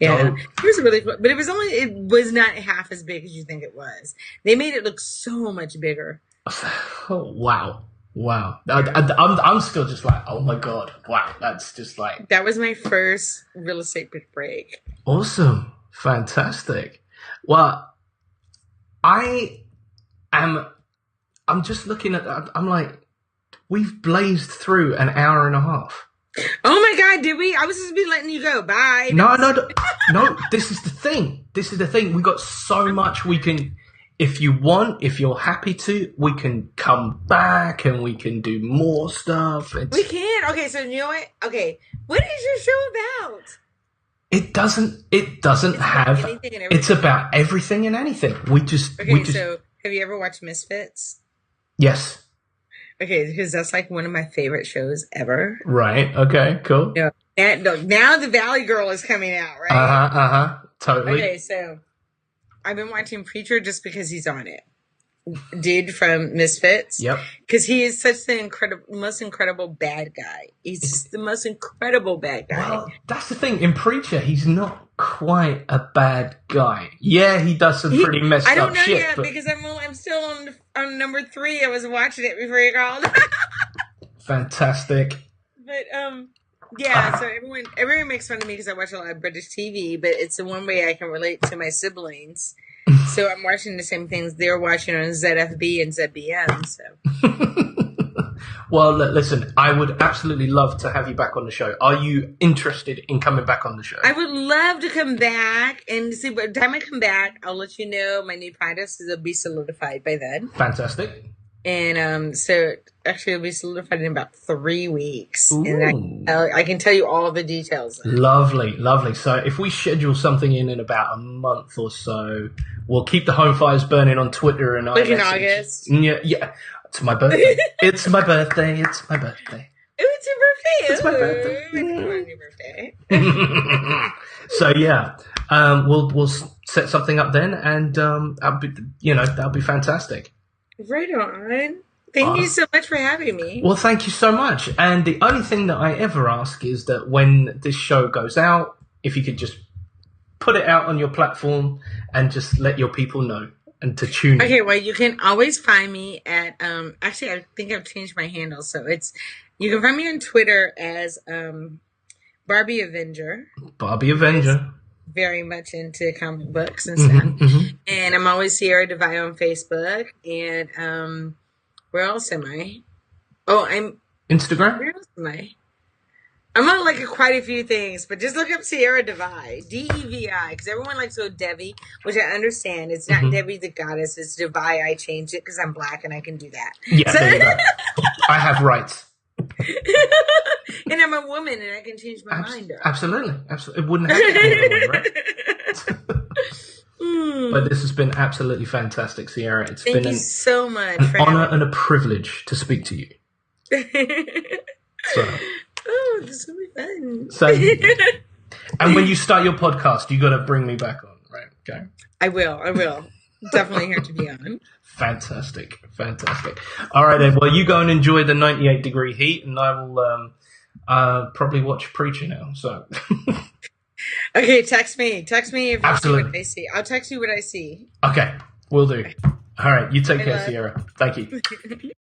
yeah, it was really cool. But it was not half as big as you think it was. They made it look so much bigger. Oh, wow. Wow. I'm still just like, oh my God. Wow. That's just like. That was my first real estate break. Awesome. Fantastic. Well, I'm just looking at, I'm like, we've blazed through an hour and a half. Oh my God, did we? I was just be letting you go. Bye. No, this is the thing. We got so much we can, if you want, if you're happy to, we can come back and we can do more stuff. We can. Okay, so you know what? Okay, what is your show about? It doesn't have, anything and everything. it's about everything and anything. So have you ever watched Misfits? Yes. Okay, because that's like one of my favorite shows ever. Right. Okay, cool. Yeah. And now the Valley Girl is coming out, right? Totally. Okay, so I've been watching Preacher just because he's on it. Dude from Misfits. Yep. Because he is such the most incredible bad guy. He's just the most incredible bad guy. Well, that's the thing. In Preacher, he's not quite a bad guy. Yeah, he does some pretty messed I don't up know shit. yet but because I'm still on number 3. I was watching it before you called. fantastic. But yeah. So everyone makes fun of me because I watch a lot of British TV, but it's the one way I can relate to my siblings. So I'm watching the same things they're watching on ZFB and ZBM. So. Well, listen, I would absolutely love to have you back on the show. Are you interested in coming back on the show? I would love to come back and see. By the time I come back, I'll let you know my new podcast will be solidified by then. Fantastic. And so actually it'll be solidified in about 3 weeks. Ooh. And I can tell you all the details. Lovely, lovely. So if we schedule something in about a month or so, we'll keep the home fires burning on Twitter and Like in iMessage. August. Yeah. It's my birthday. It's my birthday. It's my birthday. Ooh, it's your birthday. It's my birthday. It's your birthday. So yeah, we'll set something up then, and that'll be fantastic. Right on. Thank you so much for having me. Well, thank you so much. And the only thing that I ever ask is that when this show goes out, if you could just put it out on your platform and just let your people know and to tune in. Okay, well, you can always find me at actually I think I've changed my handle, so you can find me on Twitter as Barbie Avenger. Barbie Avenger. Very much into comic books and stuff. Mm-hmm. And I'm always Sierra Devine on Facebook. And where else am I? Oh, I'm Instagram? Where else am I? I'm on like quite a few things, but just look up Sierra Devi, Devi, because everyone likes to go Devi, which I understand. It's not Devi the goddess, it's Devi. I changed it because I'm black and I can do that. Yeah, there you go. I have rights. And I'm a woman and I can change my mind. Absolutely. It wouldn't happen any other way, right? But this has been absolutely fantastic, Sierra. It's Thank been you so much an for honor and a privilege to speak to you. So, oh, this will be fun. So, and when you start your podcast, you got to bring me back on, right? Okay. I will. Definitely here to be on. Fantastic. All right, then. Well, you go and enjoy the 98-degree heat, and I will probably watch Preacher now. So. Okay, text me. Text me if you see what Absolutely. I see. I'll text you what I see. Okay, will do. All right, you take care, Sierra. Thank you.